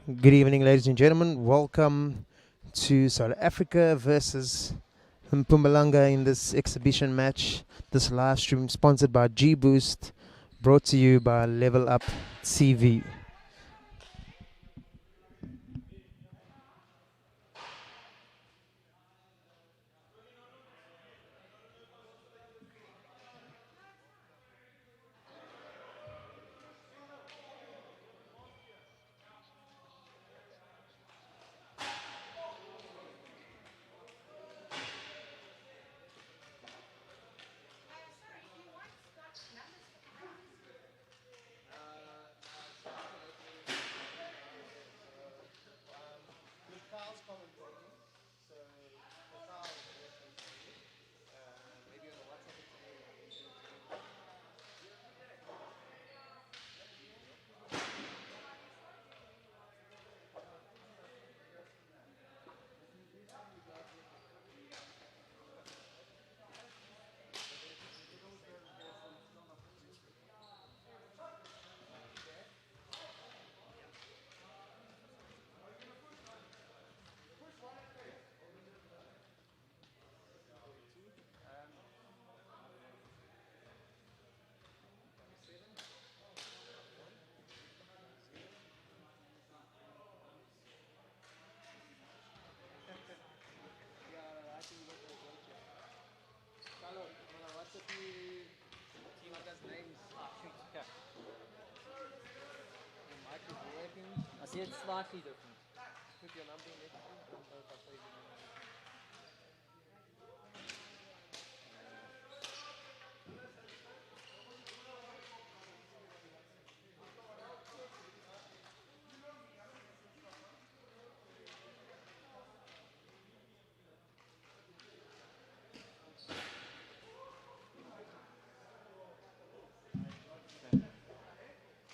Good evening, ladies and gentlemen. Welcome to South Africa versus Mpumalanga in this exhibition match. This live stream sponsored by G Boost, brought to you by Level Up TV. I see it's slightly different. Put your number in next to it. I don't know if I saved your number.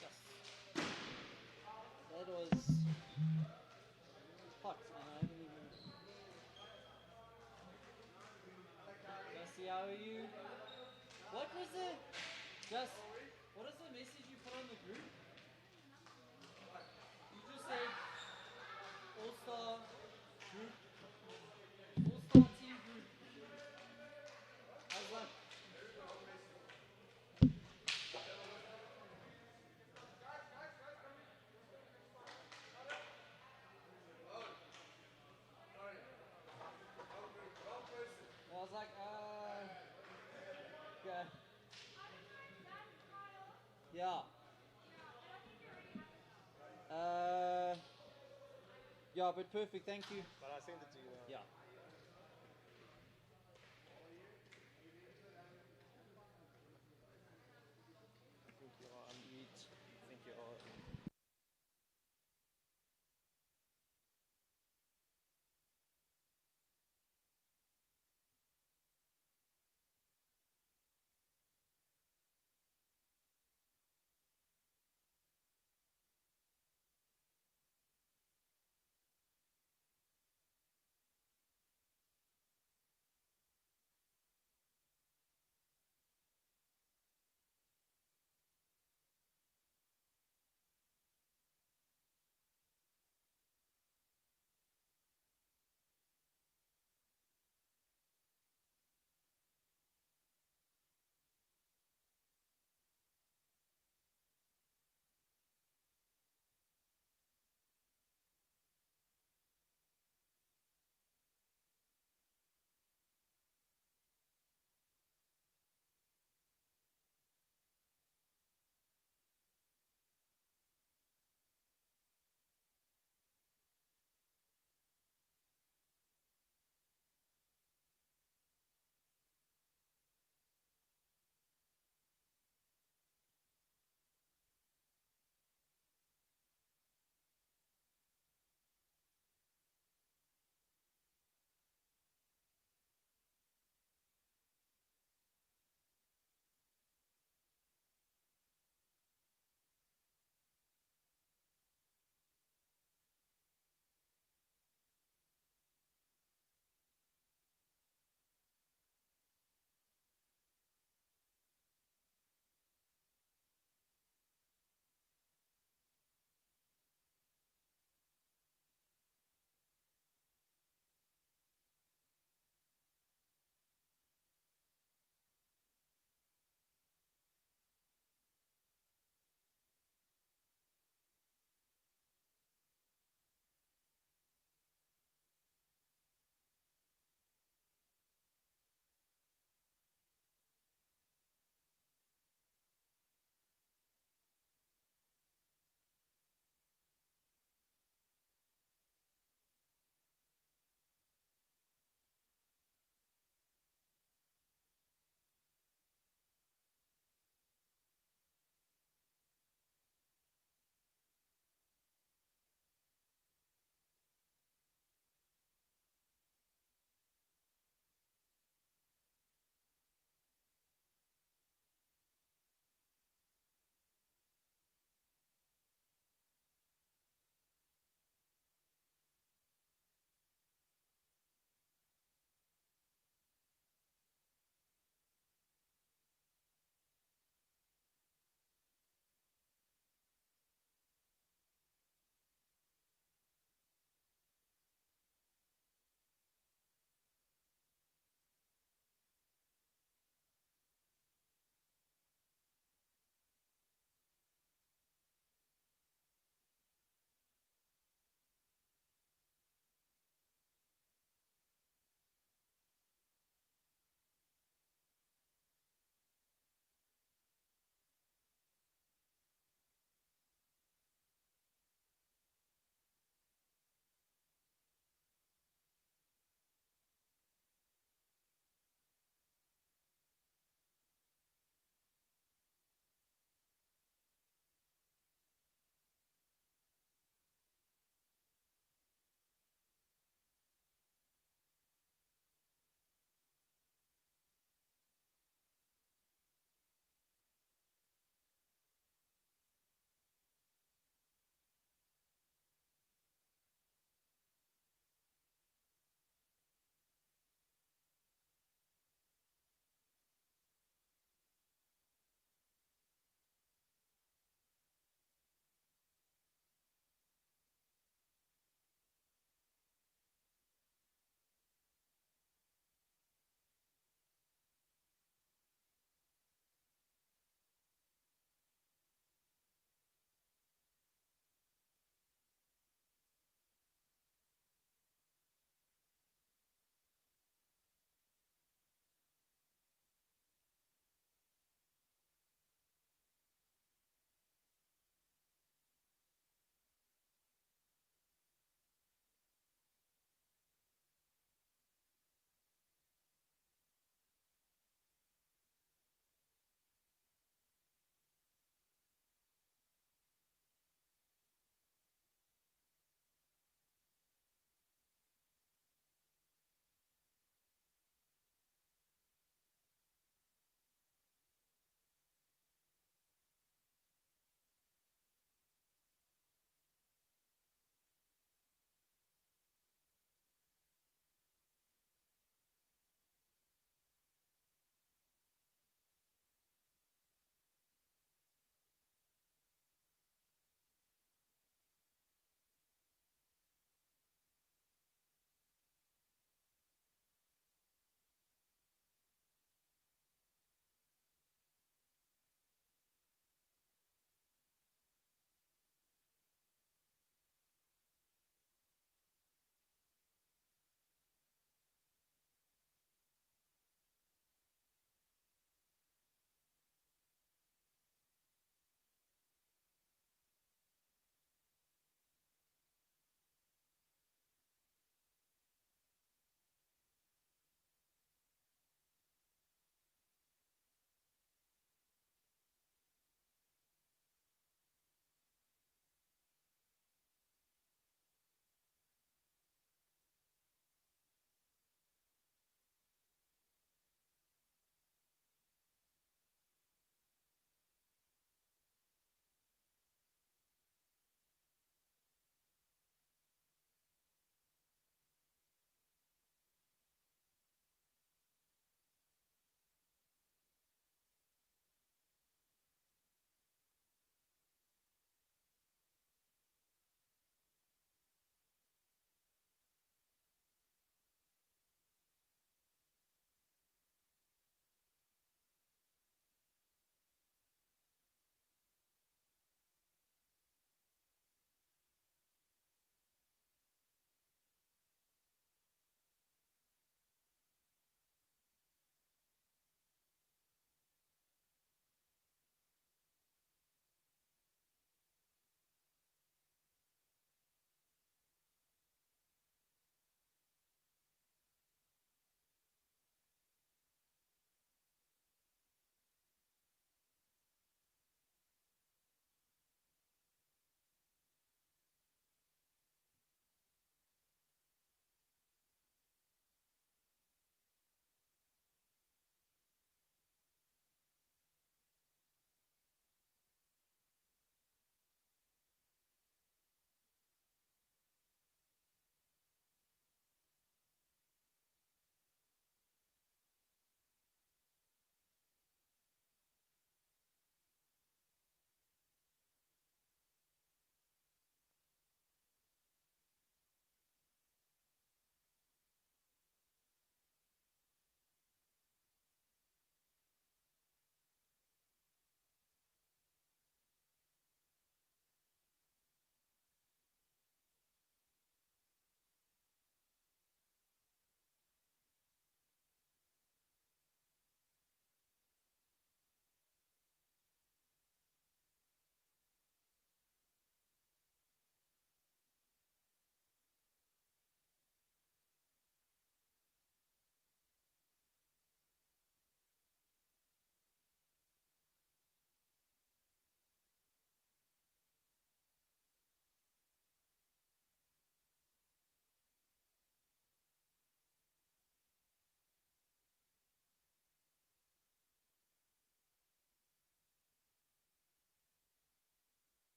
Yes. That was hot, and I haven't even. Jesse, how are you? What was it? Just, what is the message you put on the group? You just said all-star group, all-star team group. I was like, yeah, yeah. Uh, yeah, but perfect. Thank you. But I sent it to you. Yeah. I think you are on mute. I think you are.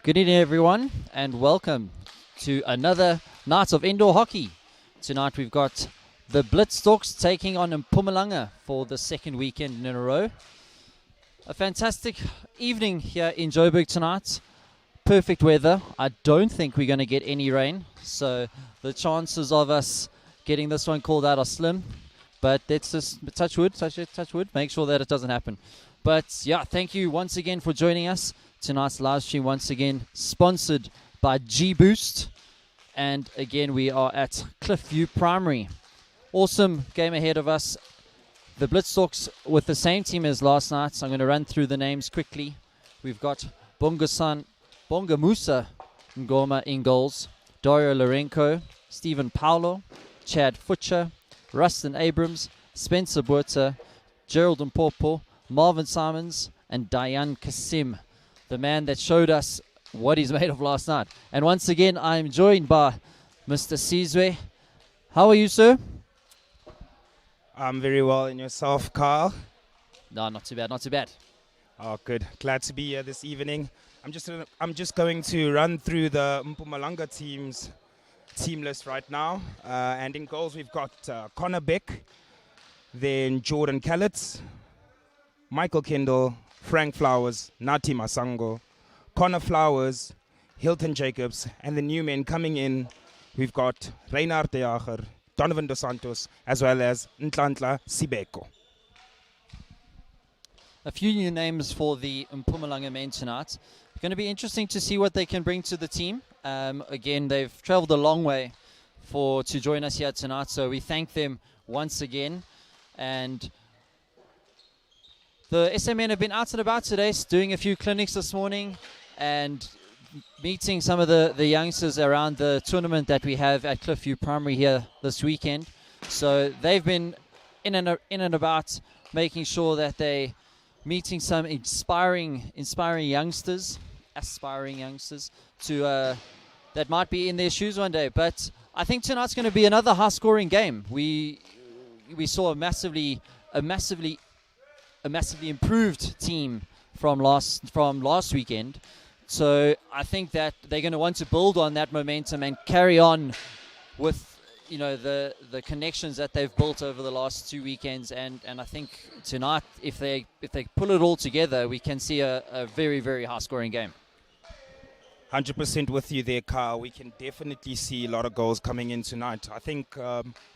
Good evening, everyone, and welcome to another night of indoor hockey. Tonight we've got the Blitzstalks taking on Mpumalanga for the second weekend in a row. A fantastic evening here in Joburg tonight. Perfect weather. I don't think we're going to get any rain, so the chances of us getting this one called out are slim. But let's just touch wood, make sure that it doesn't happen. But yeah, thank you once again for joining us. Tonight's live stream once again sponsored by G-Boost. And again, we are at Cliffview Primary. Awesome game ahead of us. The Blitzstalks with the same team as last night. So I'm going to run through the names quickly. We've got Bonga Musa Ngoma in goals. Dario Lorenko, Stephen Paulo, Chad Futcher, Rustin Abrams, Spencer Buerta, Gerald Mpopo, Marvin Simons, and Dayan Kasim, the man that showed us what he's made of last night. And once again, I'm joined by Mr. Sizwe. How are you, sir? I'm very well. And yourself, Carl? No, not too bad. Oh, good. Glad to be here this evening. I'm just going to run through the Mpumalanga team list right now. And in goals, we've got Connor Beck, then Jordan Kallitz, Michael Kendall, Frank Flowers, Nati Masango, Connor Flowers, Hilton Jacobs, and the new men coming in, we've got Reinhard de Jager, Donovan Dos Santos, as well as Ntlantla Sibeko. A few new names for the Mpumalanga men tonight. Going to be interesting to see what they can bring to the team. Again, they've traveled a long way to join us here tonight, so we thank them once again. And the SMN have been out and about today, doing a few clinics this morning and meeting some of the youngsters around the tournament that we have at Cliffview Primary here this weekend. So they've been in and about, making sure that they meeting some aspiring youngsters to that might be in their shoes one day. But I think tonight's going to be another high-scoring game. We saw a massively improved team from last weekend. So I think that they're going to want to build on that momentum and carry on with the connections that they've built over the last 2 weekends. And I think tonight, if they pull it all together, we can see a very, very high-scoring game. 100% with you there, Carl. We can definitely see a lot of goals coming in tonight. I think,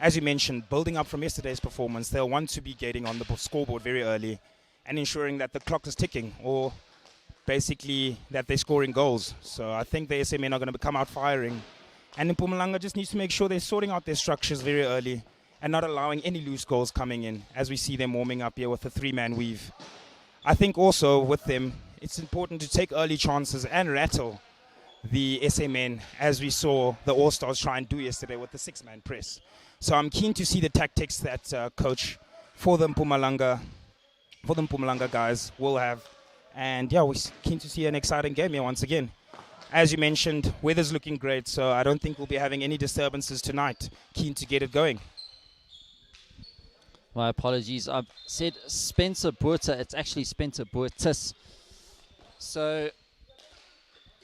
as you mentioned, building up from yesterday's performance, they'll want to be getting on the scoreboard very early and ensuring that the clock is ticking, or basically that they're scoring goals. So I think the SMN are going to come out firing. And Mpumalanga just needs to make sure they're sorting out their structures very early and not allowing any loose goals coming in as we see them warming up here with the three-man weave. I think also with them, it's important to take early chances and rattle the SMN, as we saw the All-Stars try and do yesterday with the six-man press. So I'm keen to see the tactics that coach for the Mpumalanga guys will have. And yeah, we're keen to see an exciting game here once again. As you mentioned, weather's looking great, so I don't think we'll be having any disturbances tonight. Keen to get it going. My apologies. I said Spencer Buerta. It's actually Spencer Buertas. So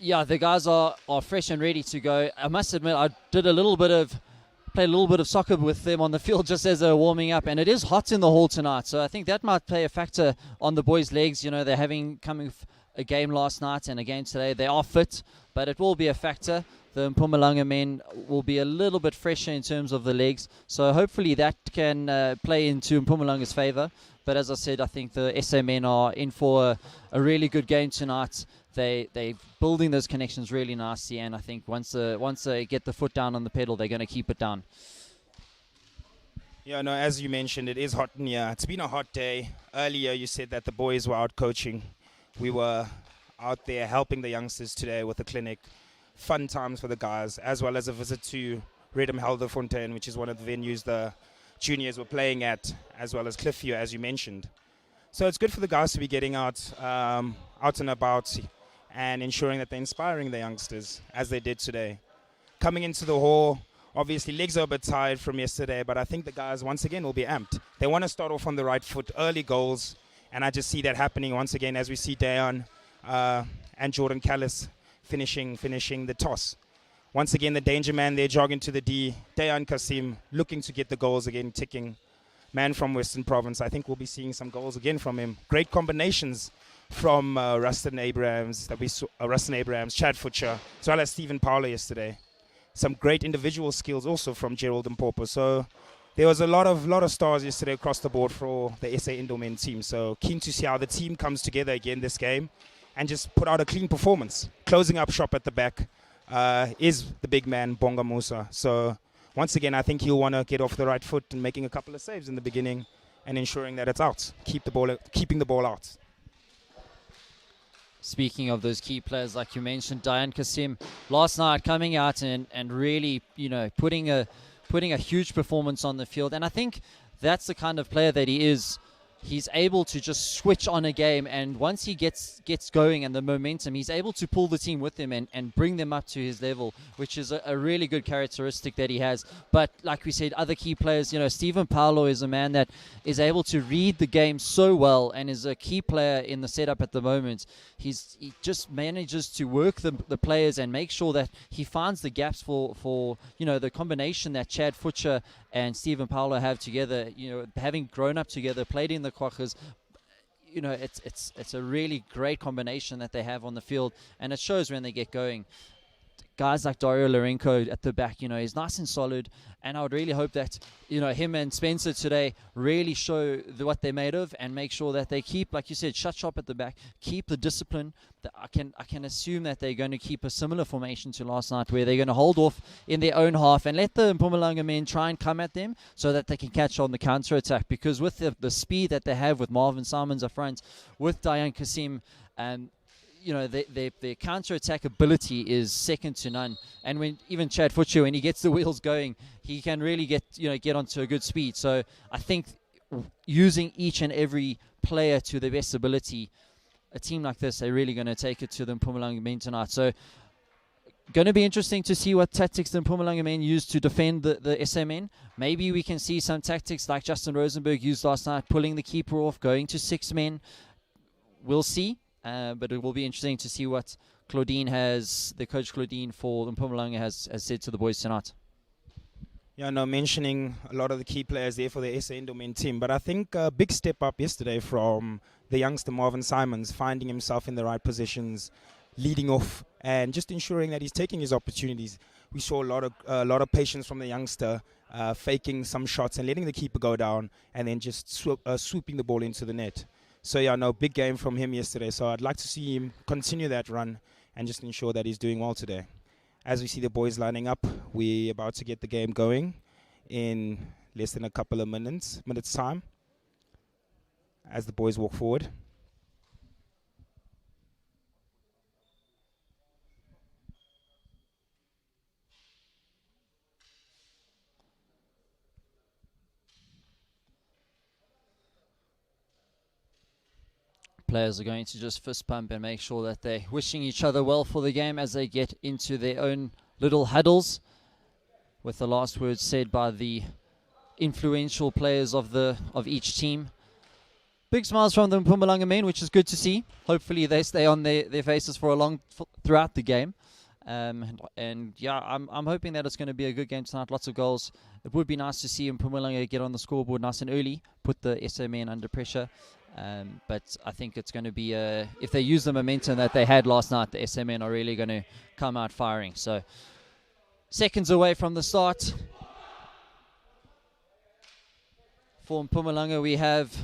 yeah, the guys are fresh and ready to go. I must admit, I played a little bit of soccer with them on the field just as they were warming up, and it is hot in the hall tonight, so I think that might play a factor on the boys' legs. They're coming a game last night and a game today. They are fit, but it will be a factor. The Mpumalanga men will be a little bit fresher in terms of the legs, so hopefully that can play into Mpumalanga's favor. But as I said, I think the SMN are in for a really good game tonight. They're building those connections really nicely, and I think once they get the foot down on the pedal, they're going to keep it down. Yeah, no, as you mentioned, it is hot in here. It's been a hot day. Earlier, you said that the boys were out coaching. We were out there helping the youngsters today with the clinic. Fun times for the guys, as well as a visit to Redham Helderfontein, which is one of the venues the juniors were playing at, as well as Cliffview, as you mentioned. So it's good for the guys to be getting out and about and ensuring that they're inspiring the youngsters, as they did today. Coming into the hall, obviously legs are a bit tired from yesterday, but I think the guys, once again, will be amped. They want to start off on the right foot, early goals, and I just see that happening once again as we see Dayan and Jordan Callis finishing the toss. Once again, the danger man there jogging to the D. Dayan Kasim looking to get the goals again, ticking. Man from Western Province. I think we'll be seeing some goals again from him. Great combinations from Rustin Abrahams, Chad Futcher, as well as Stephen Paolo yesterday. Some great individual skills also from Gerald Mpopo. So there was a lot of stars yesterday across the board for the SA Indoor Men team. So keen to see how the team comes together again this game and just put out a clean performance. Closing up shop at the back is the big man, Bonga Musa. So once again, I think he'll want to get off the right foot and making a couple of saves in the beginning and ensuring that it's out, keeping the ball out. Speaking of those key players, like you mentioned, Dayan Kasim last night coming out and really, putting a huge performance on the field. And I think that's the kind of player that he is. He's able to just switch on a game, and once he gets going and the momentum, he's able to pull the team with him and bring them up to his level, which is a really good characteristic that he has. But like we said, other key players, Stephen Paolo is a man that is able to read the game so well and is a key player in the setup at the moment. He just manages to work the players and make sure that he finds the gaps for the combination that Chad Futcher and Stephen Paolo have together, having grown up together, played in the Quackers, it's a really great combination that they have on the field, and it shows when they get going. Guys like Dario Lorenko at the back, he's nice and solid, and I would really hope that, him and Spencer today really show what they're made of and make sure that they keep, like you said, shut shop at the back, keep the discipline. I can assume that they're going to keep a similar formation to last night, where they're going to hold off in their own half and let the Mpumalanga men try and come at them so that they can catch on the counter-attack. Because with the speed that they have with Marvin Simons up front, with Dayan Kasim, their counter-attack ability is second to none. And when even Chad Futcher, when he gets the wheels going, he can really get onto a good speed. So I think using each and every player to their best ability, a team like this, they're really going to take it to the Mpumalanga men tonight. So going to be interesting to see what tactics the Mpumalanga men use to defend the SMN. Maybe we can see some tactics like Justin Rosenberg used last night, pulling the keeper off, going to 6 men. We'll see. But it will be interesting to see what the coach Claudine for Mpumalanga has said to the boys tonight. Yeah, mentioning a lot of the key players there for the SA Indoor Men team, but I think a big step up yesterday from the youngster Marvin Simons, finding himself in the right positions, leading off, and just ensuring that he's taking his opportunities. We saw a lot of patience from the youngster, faking some shots and letting the keeper go down, and then just swooping the ball into the net. So big game from him yesterday. So I'd like to see him continue that run and just ensure that he's doing well today. As we see the boys lining up, we're about to get the game going in less than a couple of minutes time as the boys walk forward. Players are going to just fist pump and make sure that they're wishing each other well for the game as they get into their own little huddles, with the last words said by the influential players of each team. Big smiles from the Mpumalanga men, which is good to see. Hopefully they stay on their faces for throughout the game. I'm hoping that it's going to be a good game tonight. Lots of goals. It would be nice to see Mpumalanga get on the scoreboard nice and early, put the SA men under pressure. But I think it's going to be if they use the momentum that they had last night, the SMN are really going to come out firing. So seconds away from the start. For Mpumalanga, we have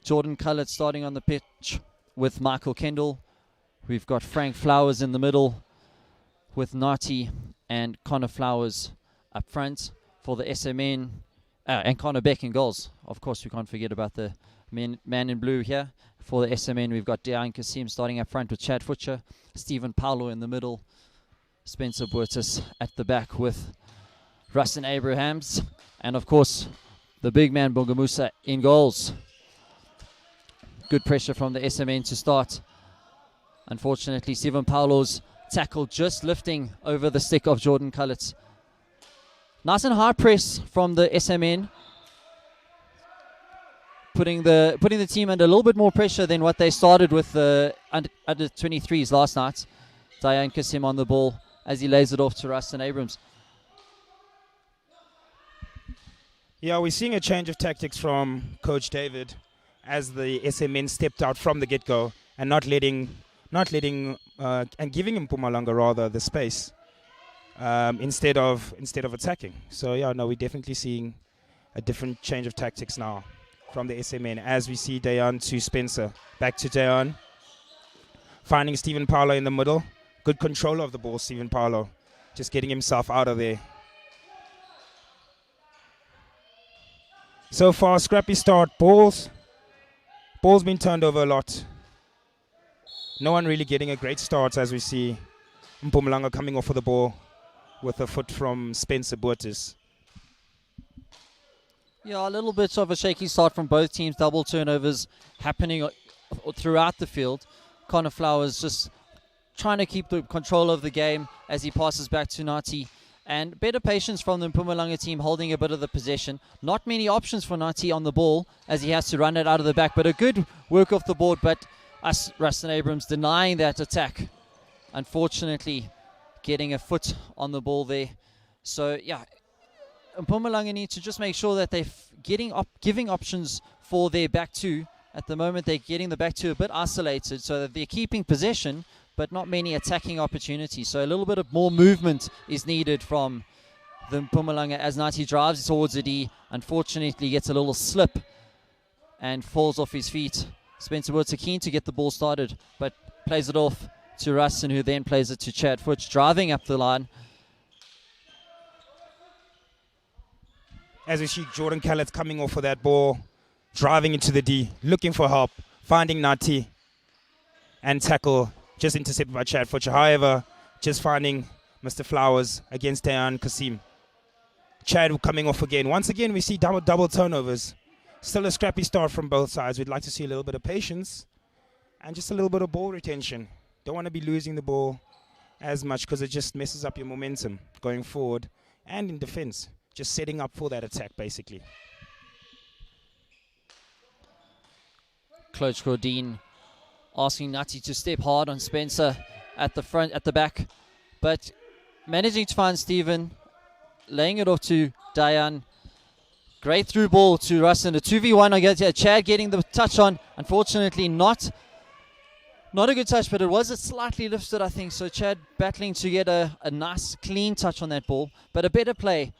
Jordan Cullett starting on the pitch with Michael Kendall. We've got Frank Flowers in the middle with Nati and Connor Flowers up front for the SMN, and Connor Beck in goals. Of course, we can't forget about the man in blue here. For the SMN, we've got Dayan Kasim starting up front with Chad Futcher, Stephen Paolo in the middle, Spencer Boertis at the back with Rustin Abrahams, and of course, the big man Bonga Musa in goals. Good pressure from the SMN to start. Unfortunately, Stephen Paolo's tackle just lifting over the stick of Jordan Cullett. Nice and high press from the SMN, putting the team under a little bit more pressure than what they started with the under 23s last night. Dayan Kasim on the ball as he lays it off to Rustin Abrams. Yeah, we're seeing a change of tactics from Coach David as the SMN stepped out from the get-go and not letting and giving Mpumalanga rather the space instead of attacking. So yeah, no, we're definitely seeing a different change of tactics now from the SMN as we see Dayan to Spencer. Back to Dayan, finding Stephen Paolo in the middle. Good control of the ball, Stephen Paolo, just getting himself out of there. So far, scrappy start. Ball's been turned over a lot. No one really getting a great start as we see Mpumalanga coming off of the ball with a foot from Spencer Boertes. Yeah, a little bit of a shaky start from both teams. Double turnovers happening throughout the field. Connor Flowers just trying to keep the control of the game as he passes back to Nati. And better patience from the Mpumalanga team holding a bit of the possession. Not many options for Nati on the ball as he has to run it out of the back. But a good work off the board. But Rustin Abrams denying that attack. Unfortunately, getting a foot on the ball there. So, yeah, Mpumalanga need to just make sure that they're giving options for their back two. At the moment, they're getting the back two a bit isolated so that they're keeping possession, but not many attacking opportunities. So a little bit of more movement is needed from the Mpumalanga as Nati drives towards the D. Unfortunately, gets a little slip and falls off his feet. Spencer Woods are keen to get the ball started, but plays it off to Rustin, who then plays it to Chad Futch, driving up the line. As we see Jordan Callett coming off of that ball, driving into the D, looking for help, finding Nati, and tackle just intercepted by Chad Futcher. However, just finding Mr. Flowers against Dayan Kasim. Chad coming off again. Once again, we see double turnovers. Still a scrappy start from both sides. We'd like to see a little bit of patience and just a little bit of ball retention. Don't want to be losing the ball as much because it just messes up your momentum going forward and in defense. Just setting up for that attack, basically. Coach Gordine asking Nati to step hard on Spencer at the back, but managing to find Stephen, laying it off to Dayan. Great through ball to Rustin. A 2v1 against Chad getting the touch on. Unfortunately, not a good touch, but it was a slightly lifted, I think. So Chad battling to get a nice, clean touch on that ball, but a better play.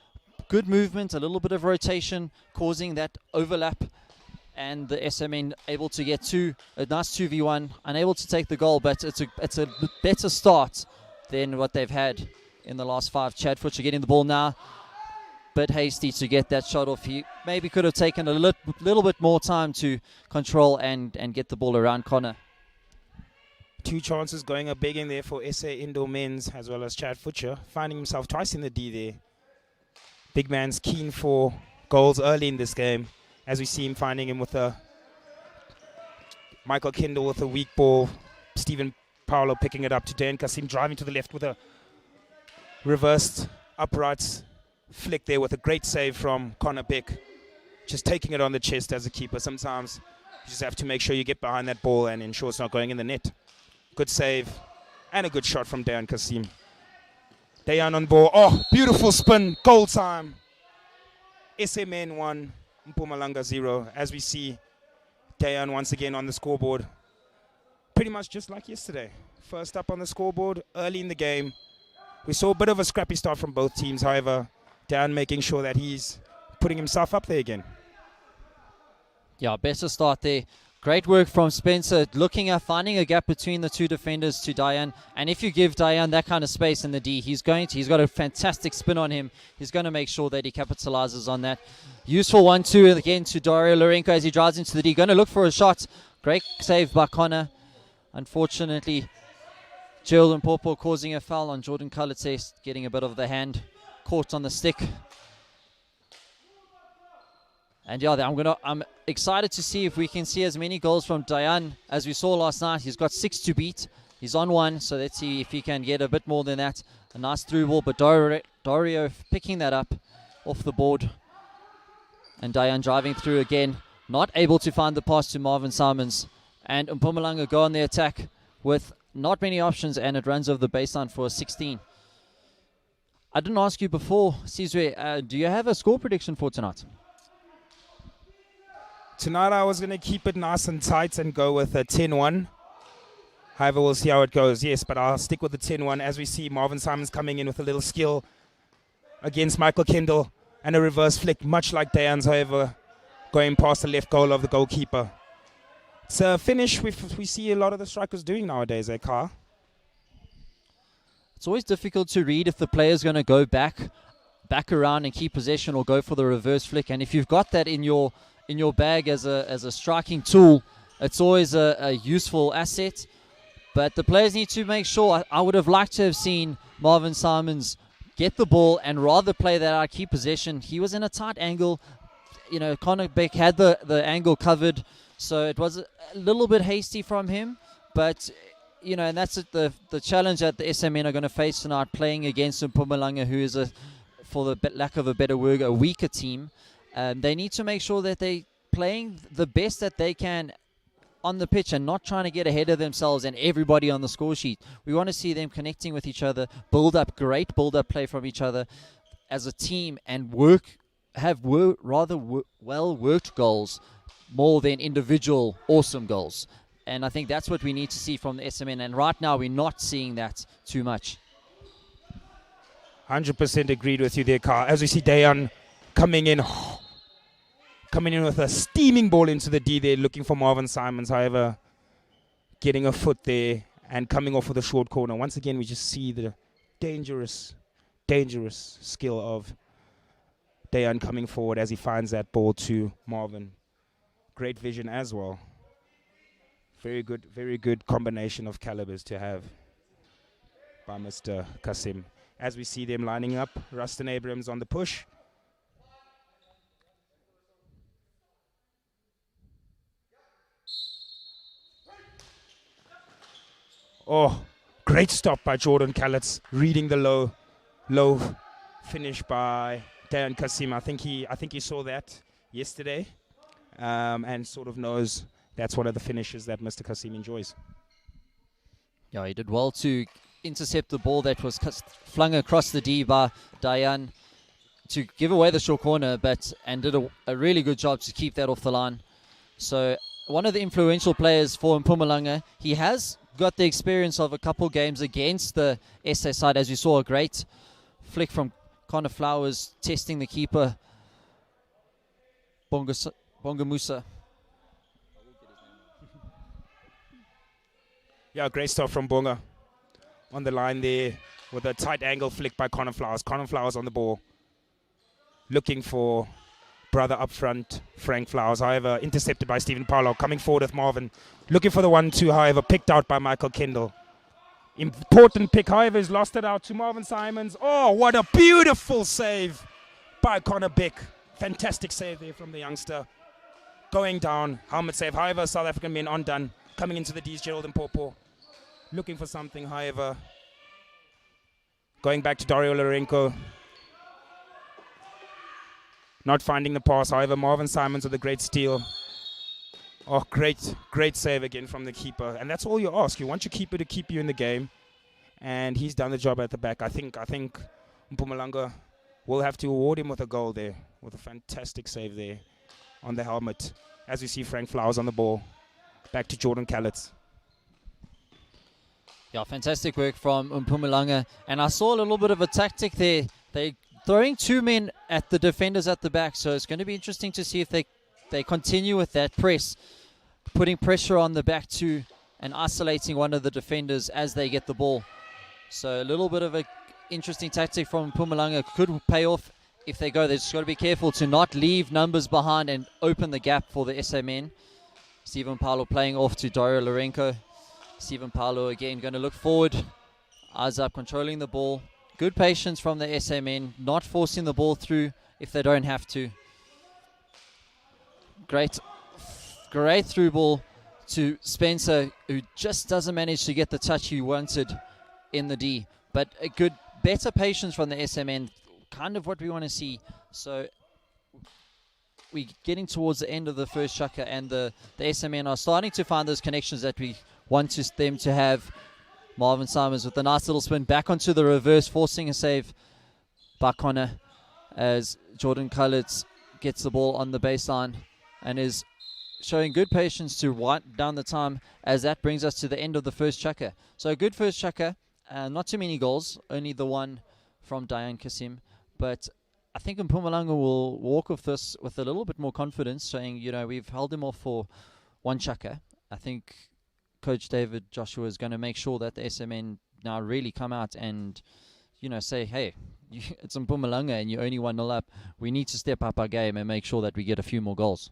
Good movement, a little bit of rotation, causing that overlap. And the SMN able to get a nice 2v1, unable to take the goal, but it's a better start than what they've had in the last 5. Chad Futcher getting the ball now, bit hasty to get that shot off. He maybe could have taken a little bit more time to control and get the ball around Connor. 2 chances going up begging there for SA Indoor Men's as well as Chad Futcher, finding himself twice in the D there. Big man's keen for goals early in this game. As we see him finding him with a Michael Kendall with a weak ball. Stephen Paolo picking it up to Dan Kasim, driving to the left with a reversed upright flick there with a great save from Connor Beck. Just taking it on the chest as a keeper. Sometimes you just have to make sure you get behind that ball and ensure it's not going in the net. Good save and a good shot from Dan Kasim. Dayan on ball. Oh, beautiful spin. Goal time. SMN 1. Mpumalanga 0, as we see Dayan once again on the scoreboard. Pretty much just like yesterday. First up on the scoreboard early in the game. We saw a bit of a scrappy start from both teams. However, Dayan making sure that he's putting himself up there again. Yeah, better start there. Great work from Spencer, finding a gap between the 2 defenders to Dayan. And if you give Dayan that kind of space in the D, he's got a fantastic spin on him. He's going to make sure that he capitalizes on that. Useful 1-2 again to Dario Lorenko as he drives into the D. Going to look for a shot. Great save by Connor. Unfortunately, Gerald Mpopo causing a foul on Jordan Kalitse, getting a bit of the hand caught on the stick. And yeah, I'm excited to see if we can see as many goals from Dayan as we saw last night. He's got 6 to beat. He's on 1, so let's see if he can get a bit more than that. A nice through ball, but Dario picking that up off the board. And Dayan driving through again, not able to find the pass to Marvin Simons. And Mpumalanga go on the attack with not many options, and it runs over the baseline for a 16. I didn't ask you before, Sizwe, do you have a score prediction for tonight? Tonight I was going to keep it nice and tight and go with a 10-1. However, we'll see how it goes. Yes, but I'll stick with the 10-1 as we see Marvin Simons coming in with a little skill against Michael Kendall and a reverse flick, much like Dayan's, however, going past the left goal of the goalkeeper. It's a finish we see a lot of the strikers doing nowadays, Carl? It's always difficult to read if the player's going to go back around and keep possession or go for the reverse flick. And if you've got that in your bag as a striking tool, it's always a useful asset. But the players need to make sure. I would have liked to have seen Marvin Simons get the ball and rather play that out, keep possession. He was in a tight angle. Connor Beck had the angle covered, so it was a little bit hasty from him. But, and that's the challenge that the SMN are going to face tonight, playing against Mpumalanga, who is, for the lack of a better word, a weaker team. They need to make sure that they're playing the best that they can on the pitch and not trying to get ahead of themselves and everybody on the score sheet. We want to see them connecting with each other, great build-up play from each other as a team, and well-worked goals more than individual awesome goals. And I think that's what we need to see from the SMN. And right now, we're not seeing that too much. 100% agreed with you there, Carl. As we see Dayan coming in with a steaming ball into the D there, looking for Marvin Simons. However, getting a foot there and coming off with a short corner. Once again, we just see the dangerous skill of Dayan coming forward as he finds that ball to Marvin. Great vision as well. Very good combination of calibers to have by Mr. Kasim. As we see them lining up, Rustin Abrams on the push. Oh, great stop by Jordan Callets, reading the low finish by Dayan Kasim. I think he saw that yesterday, and sort of knows that's one of the finishes that Mr. Kasim enjoys. Yeah, he did well to intercept the ball that was flung across the D by Dayan to give away the short corner, and did a really good job to keep that off the line. So one of the influential players for Mpumalanga. He has got the experience of a couple games against the SA side, as you saw a great flick from Connor Flowers testing the keeper, Bonga Musa. Yeah, great stuff from Bonga on the line there with a tight angle flick by Connor Flowers. Connor Flowers on the ball, looking for brother up front, Frank Flowers. However, intercepted by Stephen Paulo. Coming forward with Marvin, looking for the 1-2. However, picked out by Michael Kendall. Important pick. However, he's lost it out to Marvin Simons. Oh, what a beautiful save by Connor Beck. Fantastic save there from the youngster. Going down, helmet save. However, South African men undone. Coming into the D's, Gerald and Popo. Looking for something, however. Going back to Dario Lorenko. Not finding the pass. However, Marvin Simons with a great steal. Oh, great save again from the keeper. And that's all you ask. You want your keeper to keep you in the game. And he's done the job at the back. I think Mpumalanga will have to award him with a goal there. With a fantastic save there on the helmet. As we see Frank Flowers on the ball. Back to Jordan Callets. Yeah, fantastic work from Mpumalanga. And I saw a little bit of a tactic there. They throwing two men at the defenders at the back. So it's going to be interesting to see if they continue with that press, putting pressure on the back two and isolating one of the defenders as they get the ball. So a little bit of an interesting tactic from Mpumalanga could pay off if they go. They just got to be careful to not leave numbers behind and open the gap for the SA men. Stephen Paulo playing off to Dario Lorenko. Stephen Paulo again going to look forward. Eyes up, controlling the ball. Good patience from the SA men, not forcing the ball through if they don't have to. Great through ball to Spencer, who just doesn't manage to get the touch he wanted in the D. But better patience from the SMN, kind of what we want to see. So we're getting towards the end of the first shaka, and the SMN are starting to find those connections that we want them to have Marvin Simons with a nice little spin back onto the reverse, forcing a save by Connor as Jordan Cullitz gets the ball on the baseline and is showing good patience to wind down the time, as that brings us to the end of the first chukker. So a good first chukker, not too many goals, only the one from Diane Kasim, but I think Mpumalanga will walk off this with a little bit more confidence, saying, we've held him off for one chukker. I think Coach David Joshua is going to make sure that the SMN now really come out and, say, hey, it's Mpumalanga and you're only 1-0 up. We need to step up our game and make sure that we get a few more goals.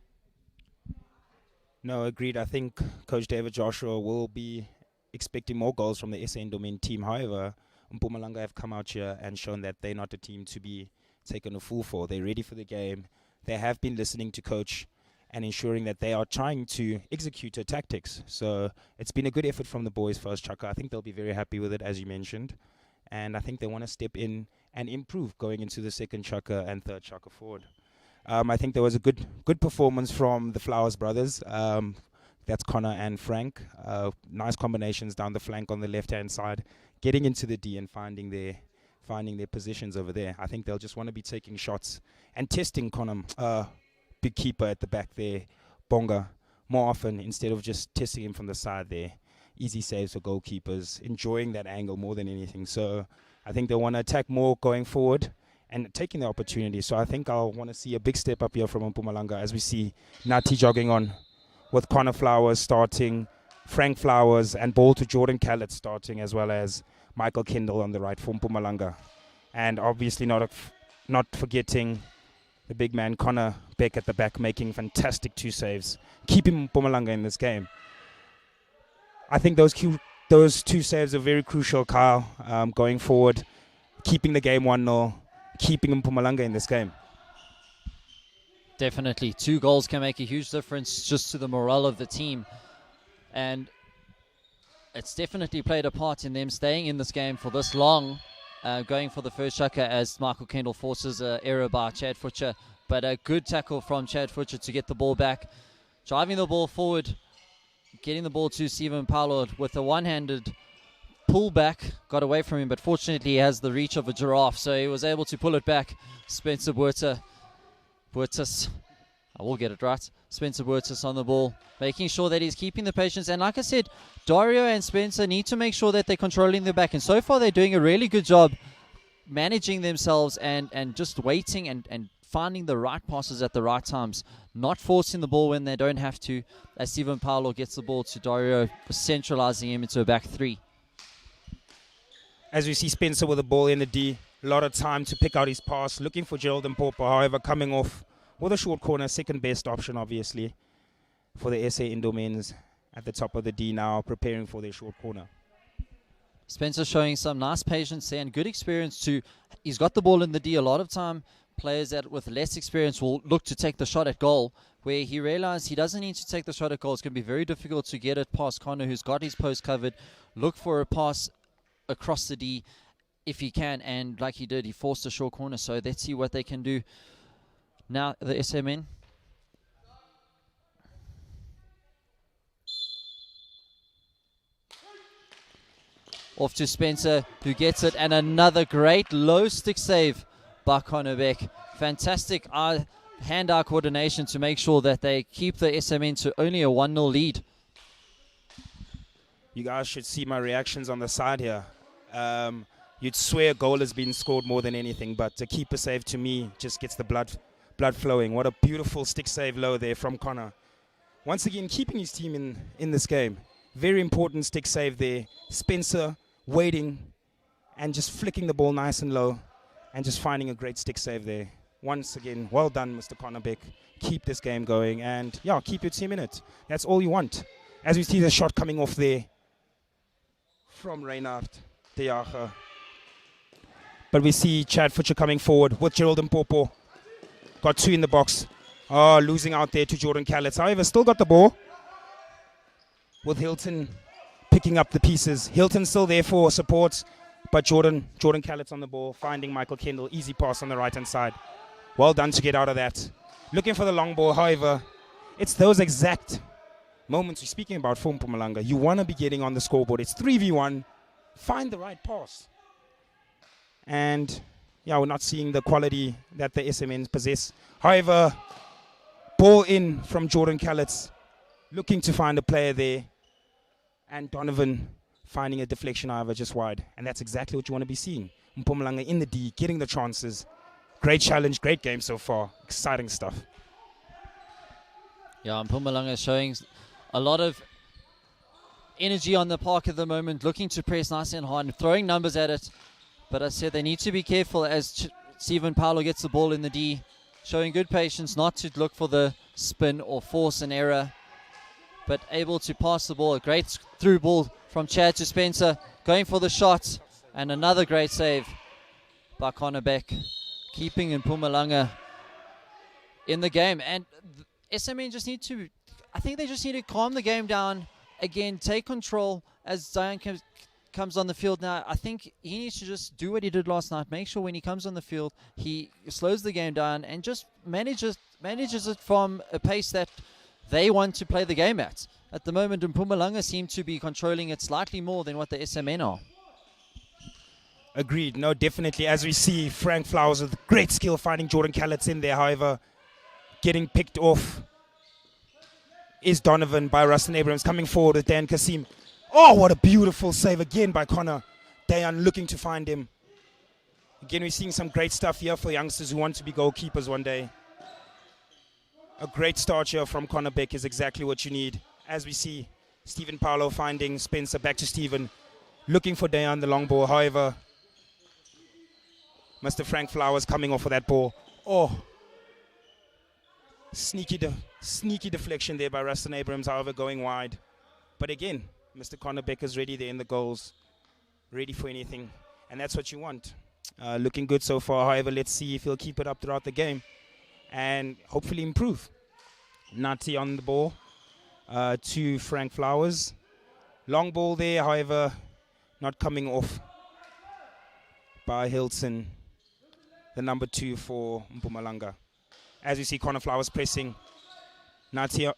No, agreed. I think Coach David Joshua will be expecting more goals from the SA Indomen team. However, Mpumalanga have come out here and shown that they're not a team to be taken a fool for. They're ready for the game. They have been listening to Coach and ensuring that they are trying to execute her tactics. So it's been a good effort from the boys' first chukker. I think they'll be very happy with it, as you mentioned. And I think they want to step in and improve going into the second chukker and third chukker forward. I think there was a good performance from the Flowers brothers. That's Connor and Frank. Nice combinations down the flank on the left-hand side, getting into the D and finding their positions over there. I think they'll just want to be taking shots and testing Connor, big keeper at the back there, Bonga, more often instead of just testing him from the side there. Easy saves for goalkeepers, enjoying that angle more than anything. So I think they want to attack more going forward and taking the opportunity. So I think I'll want to see a big step up here from Mpumalanga as we see Nati jogging on with Connor Flowers starting, Frank Flowers and ball to Jordan Callett starting, as well as Michael Kendall on the right for Mpumalanga. And obviously not forgetting the big man Connor Beck at the back, making fantastic 2 saves, keeping Mpumalanga in this game. I think those 2 saves are very crucial, Kyle, going forward, keeping the game 1-0, keeping Mpumalanga in this game. Definitely. 2 goals can make a huge difference just to the morale of the team. And it's definitely played a part in them staying in this game for this long, going for the first chukker as Michael Kendall forces an error by Chad Futcher. But a good tackle from Chad Futcher to get the ball back, driving the ball forward, getting the ball to Stephen Paolo with a one-handed pull back, got away from him, but fortunately he has the reach of a giraffe, so he was able to pull it back. Spencer Buertas, I will get it right. Spencer Buertas on the ball, making sure that he's keeping the patience. And like I said, Dario and Spencer need to make sure that they're controlling the back. And so far they're doing a really good job managing themselves and just waiting and finding the right passes at the right times, not forcing the ball when they don't have to, as Stephen Paolo gets the ball to Dario, centralizing him into a back 3. As we see Spencer with the ball in the D, a lot of time to pick out his pass, looking for Gerald Mpopa, however, coming off with a short corner, second best option, obviously, for the SA Indomens at the top of the D now, preparing for their short corner. Spencer showing some nice patience there and good experience too. He's got the ball in the D. A lot of time, players that with less experience will look to take the shot at goal, where he realized he doesn't need to take the shot at goal. It's going to be very difficult to get it past Connor, who's got his post covered. Look for a pass across the D if he can, and like he did, he forced a short corner. So let's see what they can do now. The SMN off to Spencer, who gets it, and another great low stick save by Connor Beck. Fantastic hand-eye coordination to make sure that they keep the SMN to only a 1-0 lead. You guys should see my reactions on the side here. You'd swear a goal has been scored more than anything, but a keeper save to me just gets the blood flowing. What a beautiful stick save low there from Connor. Once again, keeping his team in this game. Very important stick save there. Spencer waiting and just flicking the ball nice and low and just finding a great stick save there. Once again, well done, Mr. Connor Beck. Keep this game going and, yeah, keep your team in it. That's all you want. As we see the shot coming off there from Reinhard de Jager. But we see Chad Futcher coming forward with Gerald Mpopo. Got 2 in the box. Oh, losing out there to Jordan Callett. However, still got the ball. With Hilton picking up the pieces. Hilton still there for support. But Jordan Callett's on the ball. Finding Michael Kendall. Easy pass on the right-hand side. Well done to get out of that. Looking for the long ball. However, it's those exact moments we're speaking about for Mpumalanga. You want to be getting on the scoreboard. It's 3v1. find the right pass. And yeah, we're not seeing the quality that the SMNs possess. However, ball in from Jordan Callets, looking to find a player there. And Donovan finding a deflection, however, just wide. And that's exactly what you want to be seeing. Mpumalanga in the D, getting the chances. Great challenge, great game so far. Exciting stuff. Yeah, Mpumalanga is showing a lot of energy on the park at the moment, looking to press nice and hard and throwing numbers at it. But I said they need to be careful as Stephen Paulo gets the ball in the D, showing good patience not to look for the spin or force an error, but able to pass the ball. A great through ball from Chad to Spencer, going for the shot, and another great save by Connor Beck, keeping Mpumalanga in the game. And SMN just need to, I think they just need to calm the game down again, take control as Zion comes on the field now. I think he needs to just do what he did last night, make sure when he comes on the field he slows the game down and just manages it from a pace that they want to play the game at. At the moment, Mpumalanga seem to be controlling it slightly more than what the SMN are. Agreed. No, definitely. As we see, Frank Flowers with great skill finding Jordan Callets in there. However, getting picked off is Donovan by Rustin Abrams, coming forward with Dan Kasim. Oh, what a beautiful save again by Connor. Dayan looking to find him. Again, we're seeing some great stuff here for youngsters who want to be goalkeepers one day. A great start here from Connor Beck is exactly what you need. As we see, Stephen Paulo finding Spencer, back to Stephen, looking for Dayan the long ball. However, Mr. Frank Flowers coming off of that ball. Oh, sneaky deflection there by Rustin Abrams, however, going wide. But again, Mr. Connor Beck is ready there in the goals, ready for anything. And that's what you want. Looking good so far. However, let's see if he'll keep it up throughout the game and hopefully improve. Nati on the ball to Frank Flowers. Long ball there, however, not coming off by Hilton, the number 2 for Mpumalanga. As we see Connor Flowers pressing. Nati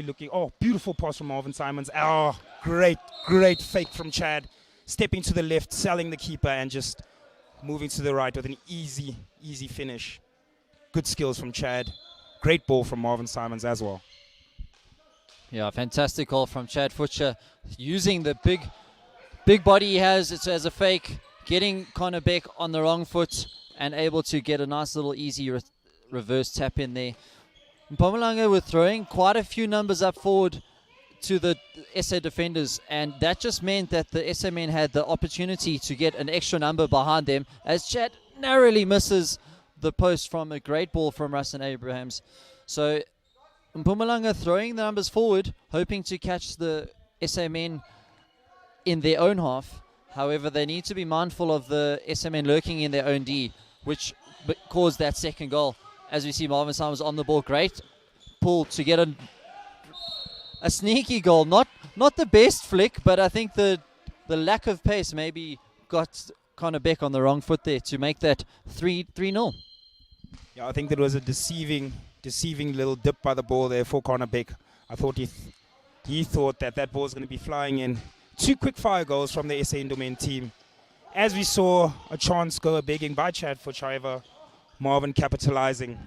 looking, oh, beautiful pass from Marvin Simons. Oh, great fake from Chad. Stepping to the left, selling the keeper and just moving to the right with an easy finish. Good skills from Chad. Great ball from Marvin Simons as well. Yeah, fantastic goal from Chad Futcher, using the big body he has as a fake, getting Connor Beck on the wrong foot and able to get a nice little easy reverse tap in there. Mpumalanga were throwing quite a few numbers up forward to the SA defenders, and that just meant that the SMN had the opportunity to get an extra number behind them as Chad narrowly misses the post from a great ball from Rustin Abrahams. So Mpumalanga throwing the numbers forward, hoping to catch the SMN in their own half. However, they need to be mindful of the SMN lurking in their own D, which caused that second goal. As we see Marvin Simons on the ball, great pull to get a sneaky goal. Not the best flick, but I think the lack of pace maybe got Connor Beck on the wrong foot there to make that 3-0. Yeah, I think there was a deceiving little dip by the ball there for Connor Beck. I thought he thought that ball was going to be flying in. 2 quick fire goals from the SA Indomen team. As we saw a chance go begging by Chad for Chiva, Marvin capitalizing.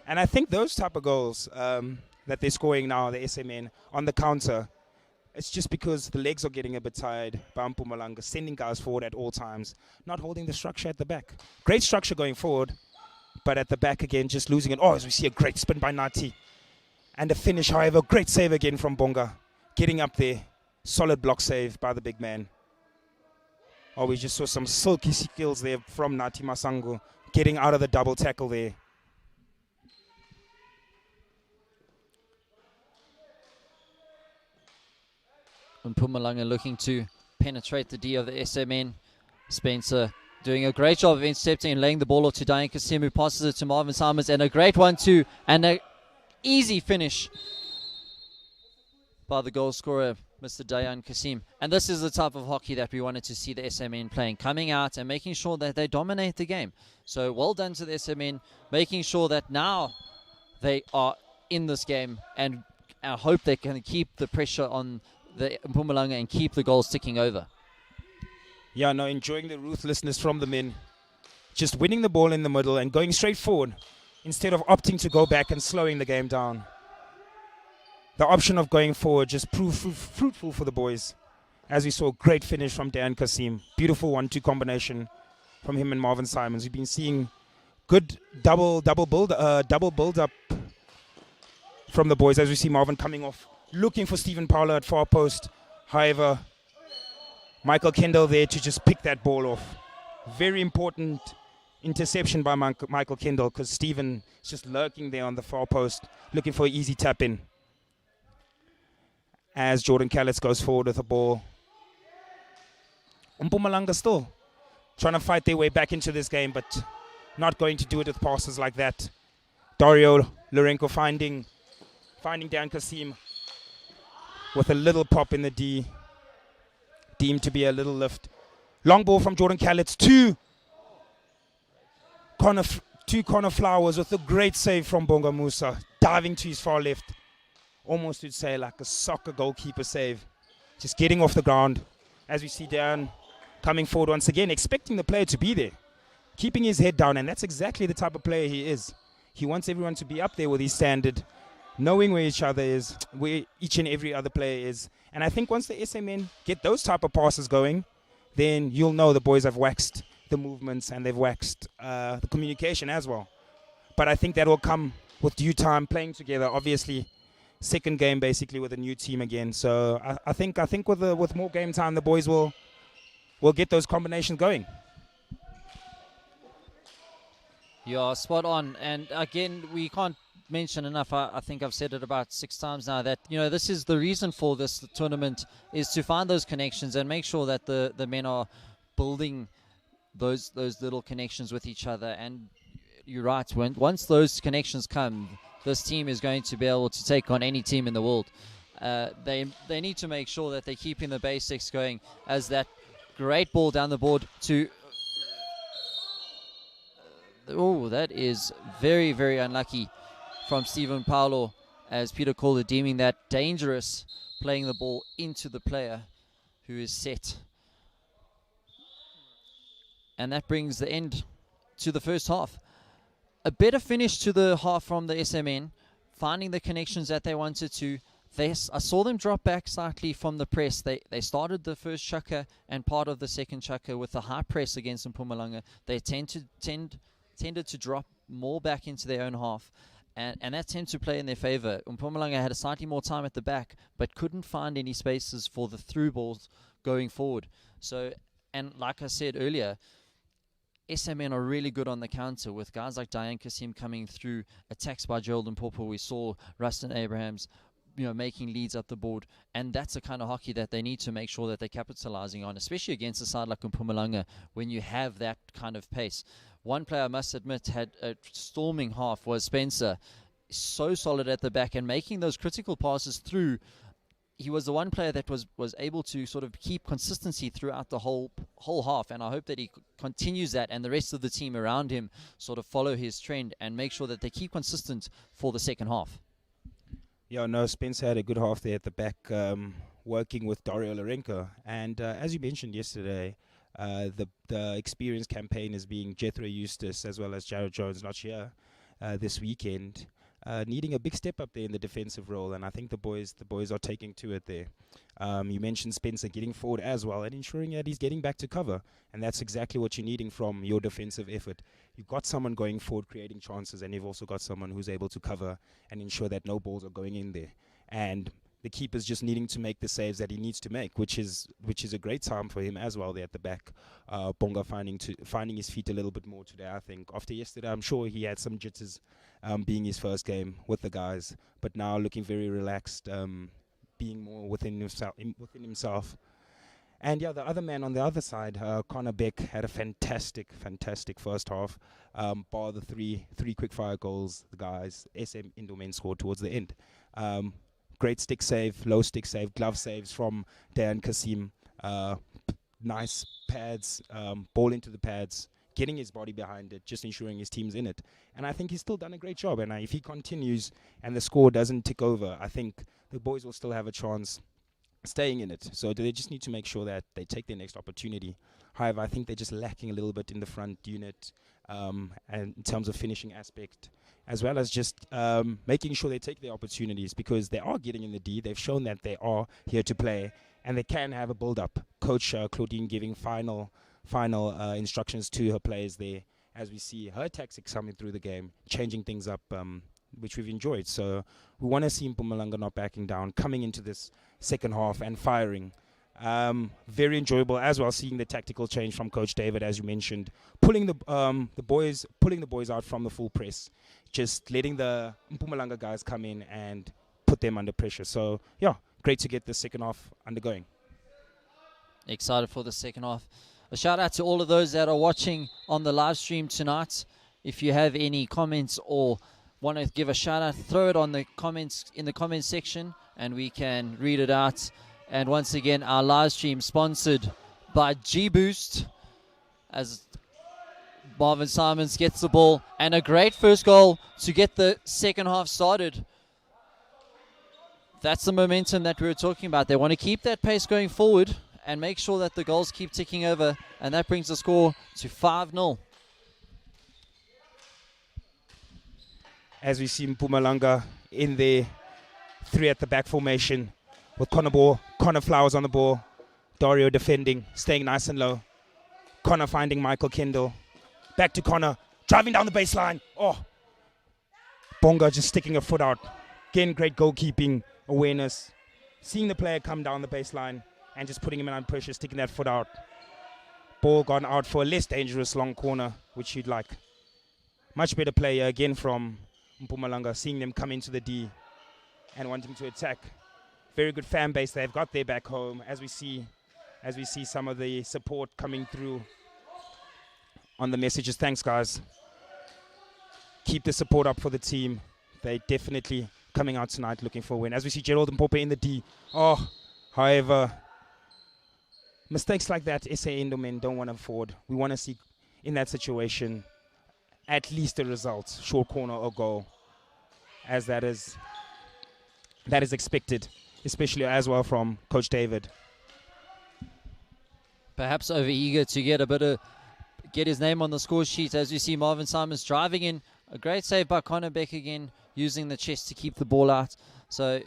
And I think those type of goals that they're scoring now, the SMN, on the counter, it's just because the legs are getting a bit tired by Mpumalanga, sending guys forward at all times, not holding the structure at the back. Great structure going forward, but at the back again, just losing it. Oh, as we see a great spin by Nati. And a finish, however, great save again from Bonga. Getting up there, solid block save by the big man. Oh, we just saw some silky skills there from Nati Masango, getting out of the double tackle there. Mpumalanga looking to penetrate the D of the SMN. Spencer doing a great job of intercepting and laying the ball off to Dayan Kasim, who passes it to Marvin Simons, and a great 1-2 and an easy finish by the goal scorer, Mr. Dayan Kasim. And this is the type of hockey that we wanted to see the SMN playing, coming out and making sure that they dominate the game. So well done to the SMN, making sure that now they are in this game, and I hope they can keep the pressure on the Mpumalanga and keep the goals ticking over. Yeah, no, enjoying the ruthlessness from the men. Just winning the ball in the middle and going straight forward instead of opting to go back and slowing the game down. The option of going forward just proved fruitful for the boys. As we saw, great finish from Dan Kasim. Beautiful 1-2 combination from him and Marvin Simons. We've been seeing good double build up from the boys as we see Marvin coming off, looking for Stephen Powler at far post. However, Michael Kendall there to just pick that ball off. Very important interception by Michael Kendall because Stephen is just lurking there on the far post, looking for an easy tap in. As Jordan Calitz goes forward with the ball. Mpumalanga still trying to fight their way back into this game, but not going to do it with passes like that. Dario Lorenko finding Dan Kasim with a little pop in the D. Deemed to be a little lift. Long ball from Jordan Calitz. Two corner flowers with a great save from Bonga Musa. Diving to his far left. Almost would say like a soccer goalkeeper save. Just getting off the ground. As we see Dan coming forward once again, expecting the player to be there. Keeping his head down, and that's exactly the type of player he is. He wants everyone to be up there with his standard, knowing where each other is, where each and every other player is. And I think once the SMN get those type of passes going, then you'll know the boys have waxed the movements and they've waxed the communication as well. But I think that will come with due time, playing together. Obviously, second game basically with a new team again. So I think with more game time, the boys will get those combinations going. You are spot on. And again, we can't mention enough. I think I've said it about 6 times now that, you know, this is the reason for this tournament, is to find those connections and make sure that the men are building those little connections with each other. And you're right, once those connections come, this team is going to be able to take on any team in the world. They need to make sure that they're keeping the basics going, as that great ball down the board to that is very, very unlucky from Stephen Paulo, as Peter called it, deeming that dangerous, playing the ball into the player who is set. And that brings the end to the first half. A better finish to the half from the SMN, finding the connections that they wanted to. I saw them drop back slightly from the press. They started the first chukka and part of the second chukka with a high press against Mpumalanga. They tended to drop more back into their own half. And that tended to play in their favor. Mpumalanga had a slightly more time at the back, but couldn't find any spaces for the through balls going forward. So, and like I said earlier, SMN are really good on the counter with guys like Diane Kasim coming through, attacks by Gerald and Popo. We saw Rustin Abrahams, making leads up the board. And that's the kind of hockey that they need to make sure that they're capitalizing on, especially against a side like Mpumalanga when you have that kind of pace. One player, I must admit, had a storming half was Spencer. So solid at the back and making those critical passes through. He was the one player that was able to sort of keep consistency throughout the whole half, and I hope that he continues that and the rest of the team around him sort of follow his trend and make sure that they keep consistent for the second half. Yeah, no, Spencer had a good half there at the back, working with Dario Lorenko. And as you mentioned yesterday, the experienced campaign is being Jethro Eustace as well as Jared Jones not here this weekend. Needing a big step up there in the defensive role, and I think the boys are taking to it there. You mentioned Spencer getting forward as well and ensuring that he's getting back to cover, and that's exactly what you're needing from your defensive effort. You've got someone going forward creating chances, and you've also got someone who's able to cover and ensure that no balls are going in there. And the keeper's just needing to make the saves that he needs to make, which is a great time for him as well there at the back. Bonga finding his feet a little bit more today, I think. After yesterday, I'm sure he had some jitters, being his first game with the guys, but now looking very relaxed, being more within himself. And yeah, the other man on the other side, Connor Beck, had a fantastic first half. Bar the three quick fire goals the guys SM Indo men scored towards the end. Great stick save, low stick save, glove saves from Dan Kasim. Nice pads, ball into the pads, getting his body behind it, just ensuring his team's in it. And I think he's still done a great job. And if he continues and the score doesn't tick over, I think the boys will still have a chance staying in it. So they just need to make sure that they take their next opportunity. However, I think they're just lacking a little bit in the front unit, and in terms of finishing aspect, as well as just making sure they take their opportunities, because they are getting in the D. They've shown that they are here to play, and they can have a build-up. Coach Claudine giving final instructions to her players there, as we see her tactics coming through the game, changing things up, which we've enjoyed. So we want to see Mpumalanga not backing down, coming into this second half and firing. Very enjoyable as well, seeing the tactical change from Coach David, as you mentioned, pulling the boys out from the full press, just letting the Mpumalanga guys come in and put them under pressure. So yeah, great to get the second half undergoing. Excited for the second half. A shout out to all of those that are watching on the live stream tonight. If you have any comments or want to give a shout out, throw it on the comments in the comments section and we can read it out. And once again, our live stream sponsored by G-Boost, as Marvin Simons gets the ball, and a great first goal to get the second half started. That's the momentum that we were talking about. They want to keep that pace going forward and make sure that the goals keep ticking over, and that brings the score to 5-0. As we see Mpumalanga in the 3 at the back formation, with Connor Flowers on the ball, Dario defending, staying nice and low. Connor finding Michael Kendall. Back to Connor, driving down the baseline. Oh, Bonga just sticking a foot out. Again, great goalkeeping awareness. Seeing the player come down the baseline and just putting him under pressure, sticking that foot out. Ball gone out for a less dangerous long corner, which you'd like. Much better player again from Mpumalanga, seeing them come into the D and wanting to attack. Very good fan base they've got there back home, as we see some of the support coming through on the messages. Thanks, guys. Keep the support up for the team. They definitely coming out tonight looking for a win. As we see Gerald Mpope in the D. Oh, however, mistakes like that, SA Endomen don't want to afford. We want to see in that situation at least a result, short corner or goal, as that is expected, especially as well from Coach David. Perhaps over eager to get his name on the score sheet, as you see Marvin Simons driving in. A great save by Connor Beck again, using the chest to keep the ball out. So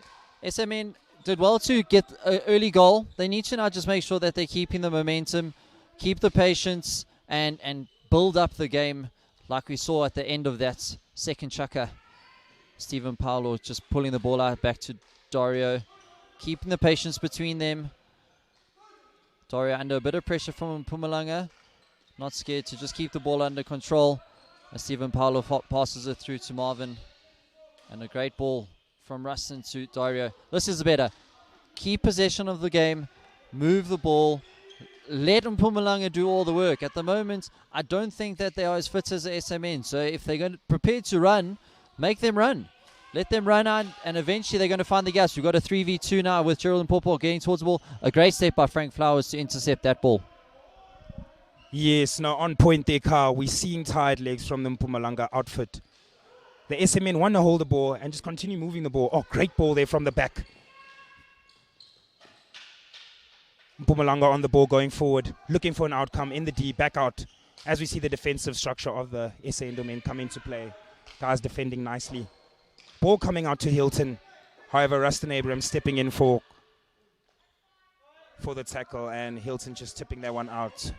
SMN did well to get an early goal. They need to now just make sure that they're keeping the momentum, keep the patience, and build up the game like we saw at the end of that second chukka. Stephen Paolo just pulling the ball out back to Dario, keeping the patience between them. Dario under a bit of pressure from Mpumalanga, not scared to just keep the ball under control. As Stephen Paolo passes it through to Marvin, and a great ball from Rustin to Dario. This is better. Keep possession of the game, move the ball, let Mpumalanga do all the work. At the moment, I don't think that they are as fit as the SMN. So if they're going to prepare to run, make them run. Let them run on, and eventually they're going to find the gaps. We've got a 3v2 now with Gerald and Popo getting towards the ball. A great step by Frank Flowers to intercept that ball. Yes, now on point there, Carl. We're seeing tired legs from the Mpumalanga outfit. The SMN want to hold the ball and just continue moving the ball. Oh, great ball there from the back. Mpumalanga on the ball going forward, looking for an outcome in the D, back out. As we see the defensive structure of the SA Endomen come into play. Guys defending nicely. Ball coming out to Hilton. However, Rustin Abraham stepping in for the tackle, and Hilton just tipping that one out.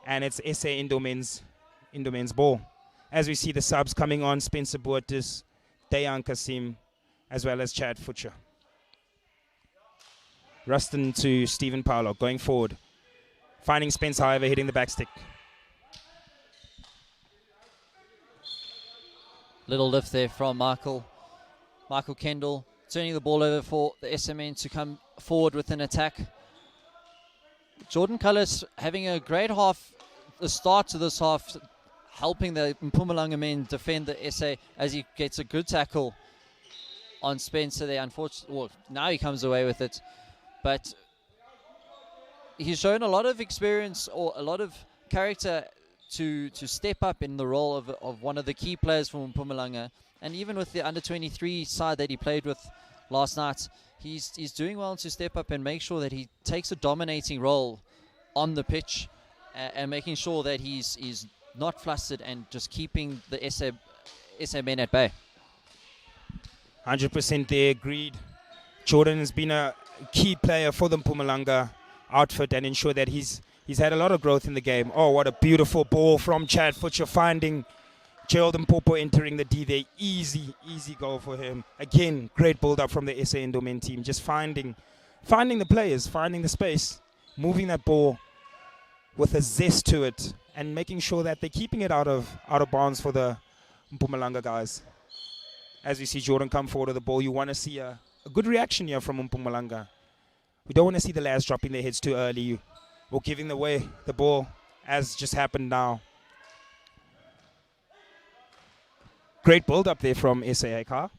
And it's SA Endomen's ball. As we see the subs coming on, Spencer Boatis, Dayan Kasim, as well as Chad Futcher. Rustin to Stephen Paolo, going forward. Finding Spence, however, hitting the back stick. Little lift there from Michael Kendall, turning the ball over for the SMN to come forward with an attack. Jordan Cullis having a great half, the start to this half, helping the Mpumalanga men defend the SA as he gets a good tackle on Spencer there. Unfortunately, well, now he comes away with it. But he's shown a lot of experience or a lot of character to step up in the role of one of the key players from Mpumalanga. And even with the under-23 side that he played with last night. He's doing well to step up and make sure that he takes a dominating role on the pitch, and making sure that he's not flustered and just keeping the SA men at bay. 100% there, agreed. Jordan has been a key player for the Mpumalanga outfit and ensure that he's had a lot of growth in the game. Oh, what a beautiful ball from Chad Futcher, finding Gerald Mpopo entering the D there. Easy goal for him. Again, great build-up from the SA Indomen team. Just finding the players, finding the space, moving that ball with a zest to it, and making sure that they're keeping it out of bounds for the Mpumalanga guys. As we see Jordan come forward with the ball, you want to see a good reaction here from Mpumalanga. We don't want to see the lads dropping their heads too early or giving away the ball, as just happened now. Great build-up there from SA Car.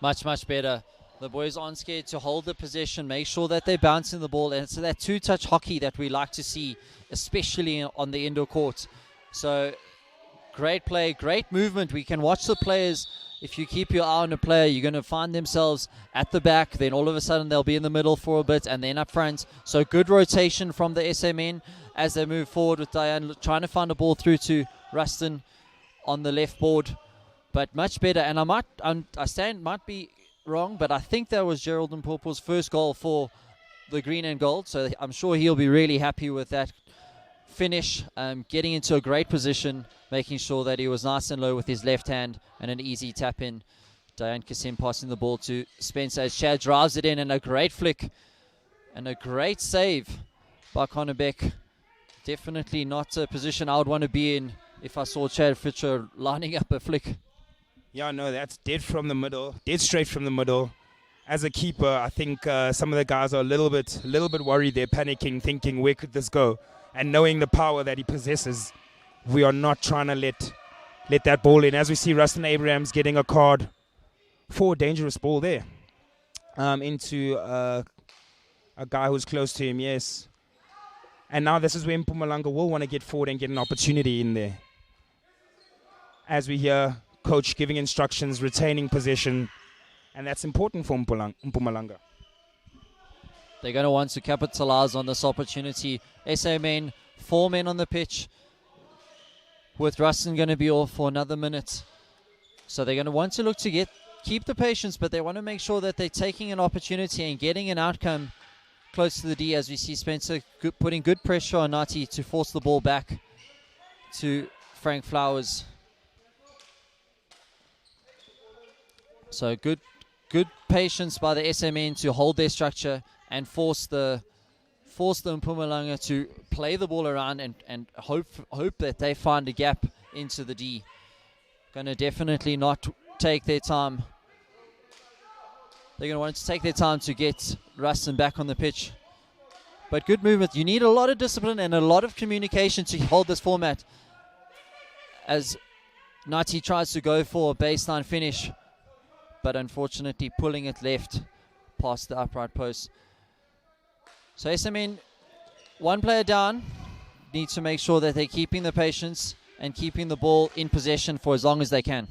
Much better. The boys aren't scared to hold the possession, make sure that they're bouncing the ball, and it's that two-touch hockey that we like to see, especially on the indoor court. So great play, great movement. We can watch the players. If you keep your eye on a player, you're going to find themselves at the back. Then all of a sudden they'll be in the middle for a bit and then up front. So good rotation from the SA men as they move forward with Diane trying to find a ball through to Rustin on the left board. But much better. And I might be wrong, but I think that was Gerald Mpopo's first goal for the green and gold. So I'm sure he'll be really happy with that finish, getting into a great position, making sure that he was nice and low with his left hand and an easy tap in. Diane Kasim passing the ball to Spencer as Chad drives it in, and a great flick and a great save by Connor Beck. Definitely not a position I would want to be in if I saw Chad Futcher lining up a flick. Yeah, no, that's dead from the middle, dead straight from the middle. As a keeper, I think some of the guys are a little bit worried. They're panicking, thinking, where could this go? And knowing the power that he possesses, we are not trying to let that ball in. As we see Rustin Abrahams getting a card for a dangerous ball there into a guy who's close to him, yes. And now this is where Mpumalanga will want to get forward and get an opportunity in there. As we hear coach giving instructions, retaining possession, and that's important for Mpumalanga. They're going to want to capitalize on this opportunity. SA men, 4 men on the pitch, with Rustin going to be off for another minute. So they're going to want to look to keep the patience, but they want to make sure that they're taking an opportunity and getting an outcome close to the D, as we see Spencer putting good pressure on Nati to force the ball back to Frank Flowers. So good patience by the SMN to hold their structure and force the Mpumalanga to play the ball around and hope that they find a gap into the D. Going to definitely not take their time. They're going to want to take their time to get Rustin back on the pitch. But good movement. You need a lot of discipline and a lot of communication to hold this format, as Nati tries to go for a baseline finish, but unfortunately pulling it left past the upright post. So SMN, one player down, need to make sure that they're keeping the patience and keeping the ball in possession for as long as they can.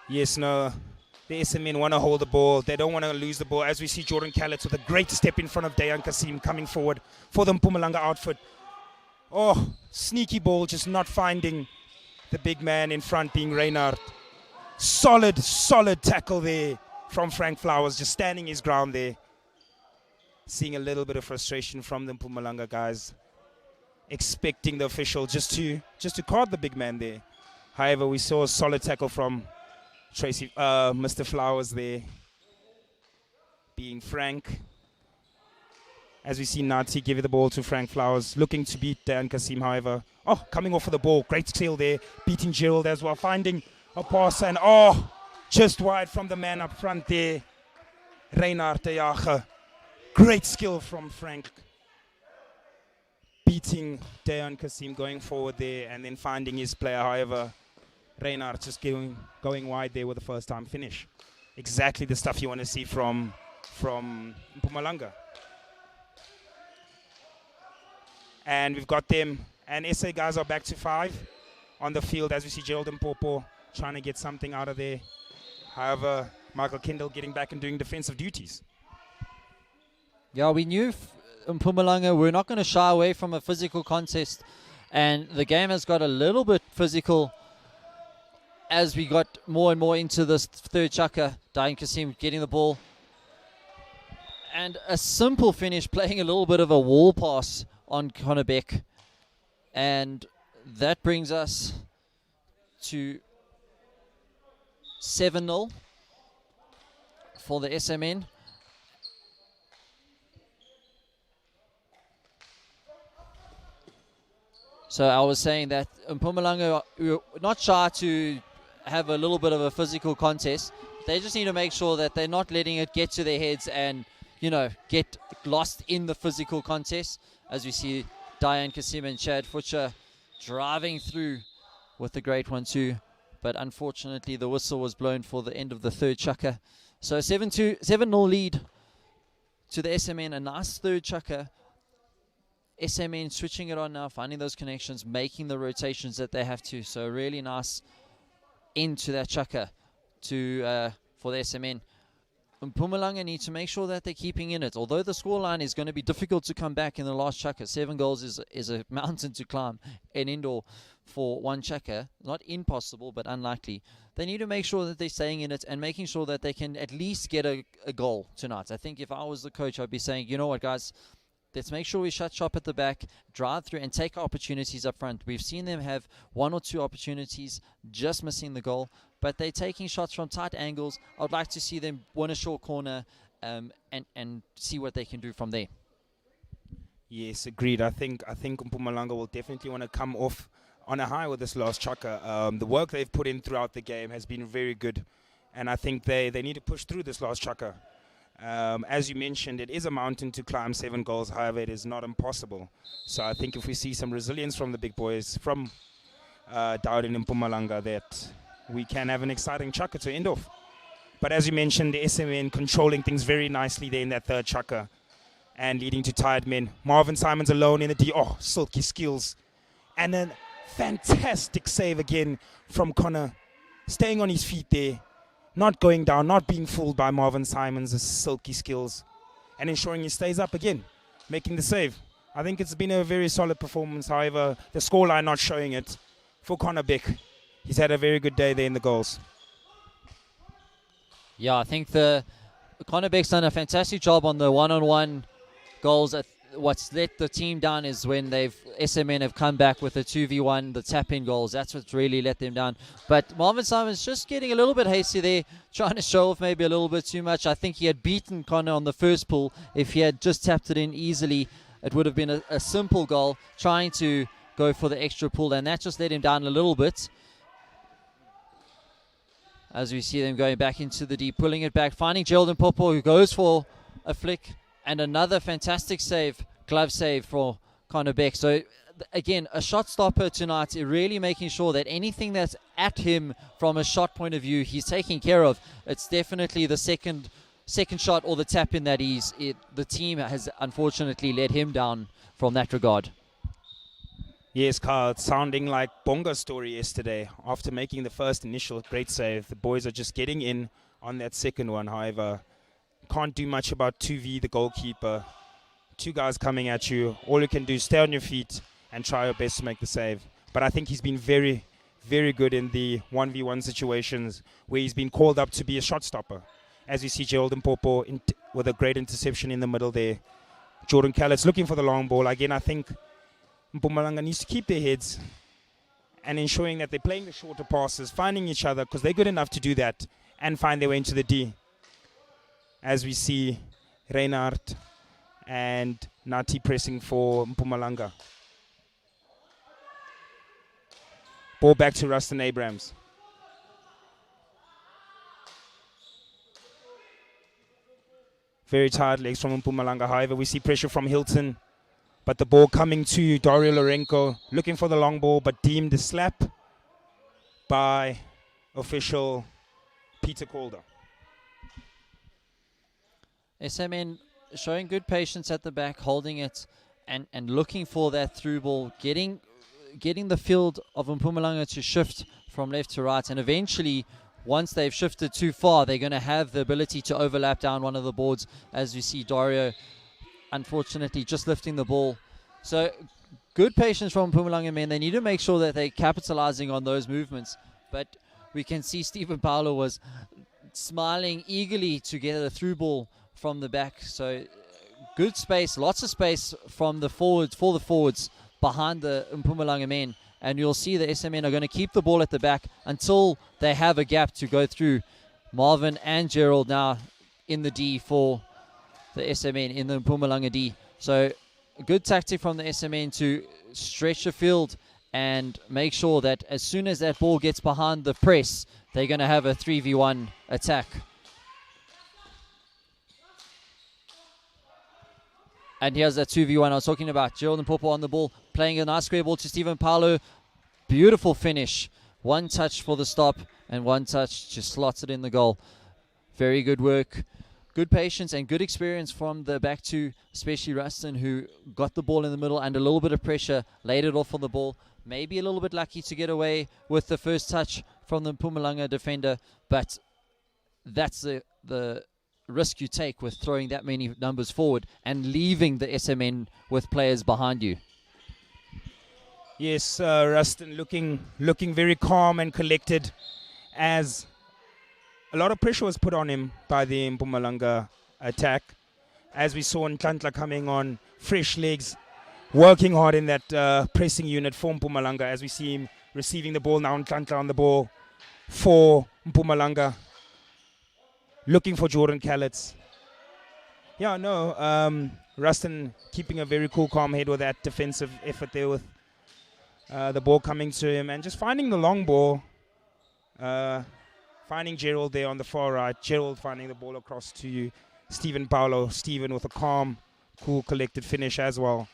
Yes, no, the SMN want to hold the ball. They don't want to lose the ball. As we see Jordan Callett with a great step in front of Dayan Kasim coming forward for the Mpumalanga outfit. Oh, sneaky ball, just not finding the big man in front, being Reinhardt. Solid tackle there from Frank Flowers, just standing his ground there. Seeing a little bit of frustration from the Mpumalanga guys, expecting the official just to card the big man there. However, we saw a solid tackle from Mr. Flowers there, being Frank. As we see Nati give the ball to Frank Flowers, looking to beat Dan Kasim, however. Oh, coming off of the ball, great steal there, beating Gerald as well, finding a pass, and just wide from the man up front there, Reinhard de Jager. Great skill from Frank, beating Dayan Kasim, going forward there, and then finding his player. However, Reinhard just going wide there with the first time finish. Exactly the stuff you want to see from Mpumalanga. And we've got them, and SA guys are back to 5 on the field, as we see Gerald Mpopo trying to get something out of there. However, Michael Kendall getting back and doing defensive duties. Yeah, we knew Mpumalanga we're not going to shy away from a physical contest, and the game has got a little bit physical as we got more and more into this third chukka. Diane Kasim getting the ball, and a simple finish, playing a little bit of a wall pass on Connor Beck, and that brings us to 7-0 for the SMN. So I was saying that Mpumalanga were not shy to have a little bit of a physical contest. They just need to make sure that they're not letting it get to their heads and, get lost in the physical contest. As we see Diane Kasim and Chad Futcher driving through with the great 1-2. But unfortunately, the whistle was blown for the end of the third chukka. So 7-0 lead to the SMN. A nice third chukka. SMN switching it on now, finding those connections, making the rotations that they have to. So a really nice end to that chukka for the SMN. Mpumalanga need to make sure that they're keeping in it. Although the scoreline is going to be difficult to come back in the last chukka. 7 goals is a mountain to climb in indoor for one chukka. Not impossible, but unlikely. They need to make sure that they're staying in it and making sure that they can at least get a goal tonight. I think if I was the coach, I'd be saying, you know what, guys, let's make sure we shut shop at the back, drive through, and take opportunities up front. We've seen them have 1 or 2 opportunities, just missing the goal, but they're taking shots from tight angles. I'd like to see them win a short corner and see what they can do from there. Yes, agreed. I think Mpumalanga will definitely want to come off on a high with this last chukka. The work they've put in throughout the game has been very good, and I think they need to push through this last chukka. As you mentioned, it is a mountain to climb 7 goals. However, it is not impossible. So I think if we see some resilience from the big boys, from Dowden and Mpumalanga, that we can have an exciting chukka to end off. But as you mentioned, the SMN controlling things very nicely there in that third chukka and leading to tired men. Marvin Simons alone in the D. Oh, silky skills. And a fantastic save again from Connor. Staying on his feet there. Not going down, not being fooled by Marvin Simons' silky skills, and ensuring he stays up again, making the save. I think it's been a very solid performance. However, the scoreline not showing it for Connor Beck. He's had a very good day there in the goals. Yeah, I think Connor Beck's done a fantastic job on the one-on-one goals. What's let the team down is when SMN have come back with the 2v1, the tap-in goals. That's what's really let them down. But Marvin Simons just getting a little bit hasty there, trying to show off maybe a little bit too much. I think he had beaten Connor on the first pull. If he had just tapped it in easily, it would have been a simple goal, trying to go for the extra pull, and that just let him down a little bit. As we see them going back into the deep, pulling it back, finding Gerald Popo, who goes for a flick. And another fantastic save, glove save for Connor Beck. So, again, a shot stopper tonight, really making sure that anything that's at him from a shot point of view, he's taking care of. It's definitely the second shot or the tap-in that the team has unfortunately let him down from that regard. Yes, Carl, it's sounding like Bonga's story yesterday. After making the first initial great save, the boys are just getting in on that second one. However, can't do much about 2v, the goalkeeper. 2 guys coming at you. All you can do is stay on your feet and try your best to make the save. But I think he's been very, very good in the 1v1 situations where he's been called up to be a shot stopper. As you see Gerald Popo with a great interception in the middle there. Jordan Callets looking for the long ball. Again, I think Mpumalanga needs to keep their heads and ensuring that they're playing the shorter passes, finding each other, because they're good enough to do that and find their way into the D. As we see Reinhardt and Nati pressing for Mpumalanga. Ball back to Rustin Abrams. Very tired legs from Mpumalanga. However, we see pressure from Hilton. But the ball coming to Dario Lorenko, looking for the long ball, but deemed a slap by official Peter Calder. SMN showing good patience at the back, holding it and looking for that through ball, getting the field of Mpumalanga to shift from left to right, and eventually once they've shifted too far, they're going to have the ability to overlap down one of the boards, as you see Dario, unfortunately, just lifting the ball. So good patience from Mpumalanga men. They need to make sure that they're capitalizing on those movements. But we can see Stephen Paulo was smiling eagerly to get a through ball from the back. So good space, lots of space from the forwards, for the forwards behind the Mpumalanga men. And you'll see the SMN are going to keep the ball at the back until they have a gap to go through. Marvin and Gerald now in the D for the SMN, in the Mpumalanga D. So a good tactic from the SMN to stretch the field and make sure that as soon as that ball gets behind the press, they're going to have a 3v1 attack. And here's that 2v1 I was talking about. Gerald and Popo on the ball, playing a nice square ball to Stephen Paulo. Beautiful finish. One touch for the stop and one touch to slot it in the goal. Very good work. Good patience and good experience from the back two, especially Rustin, who got the ball in the middle and a little bit of pressure, laid it off on the ball. Maybe a little bit lucky to get away with the first touch from the Mpumalanga defender, but that's the risk you take with throwing that many numbers forward and leaving the SMN with players behind you. Yes, Rustin looking very calm and collected, as a lot of pressure was put on him by the Mpumalanga attack. As we saw Nhlanhla coming on fresh legs, working hard in that pressing unit for Mpumalanga, as we see him receiving the ball now. Nhlanhla on the ball for Mpumalanga, looking for Jordan Callets. Rustin keeping a very cool, calm head with that defensive effort there, with the ball coming to him and just finding the long ball. Finding Gerald there on the far right. Gerald finding the ball across to Stephen Paulo. Stephen with a calm, cool, collected finish as well.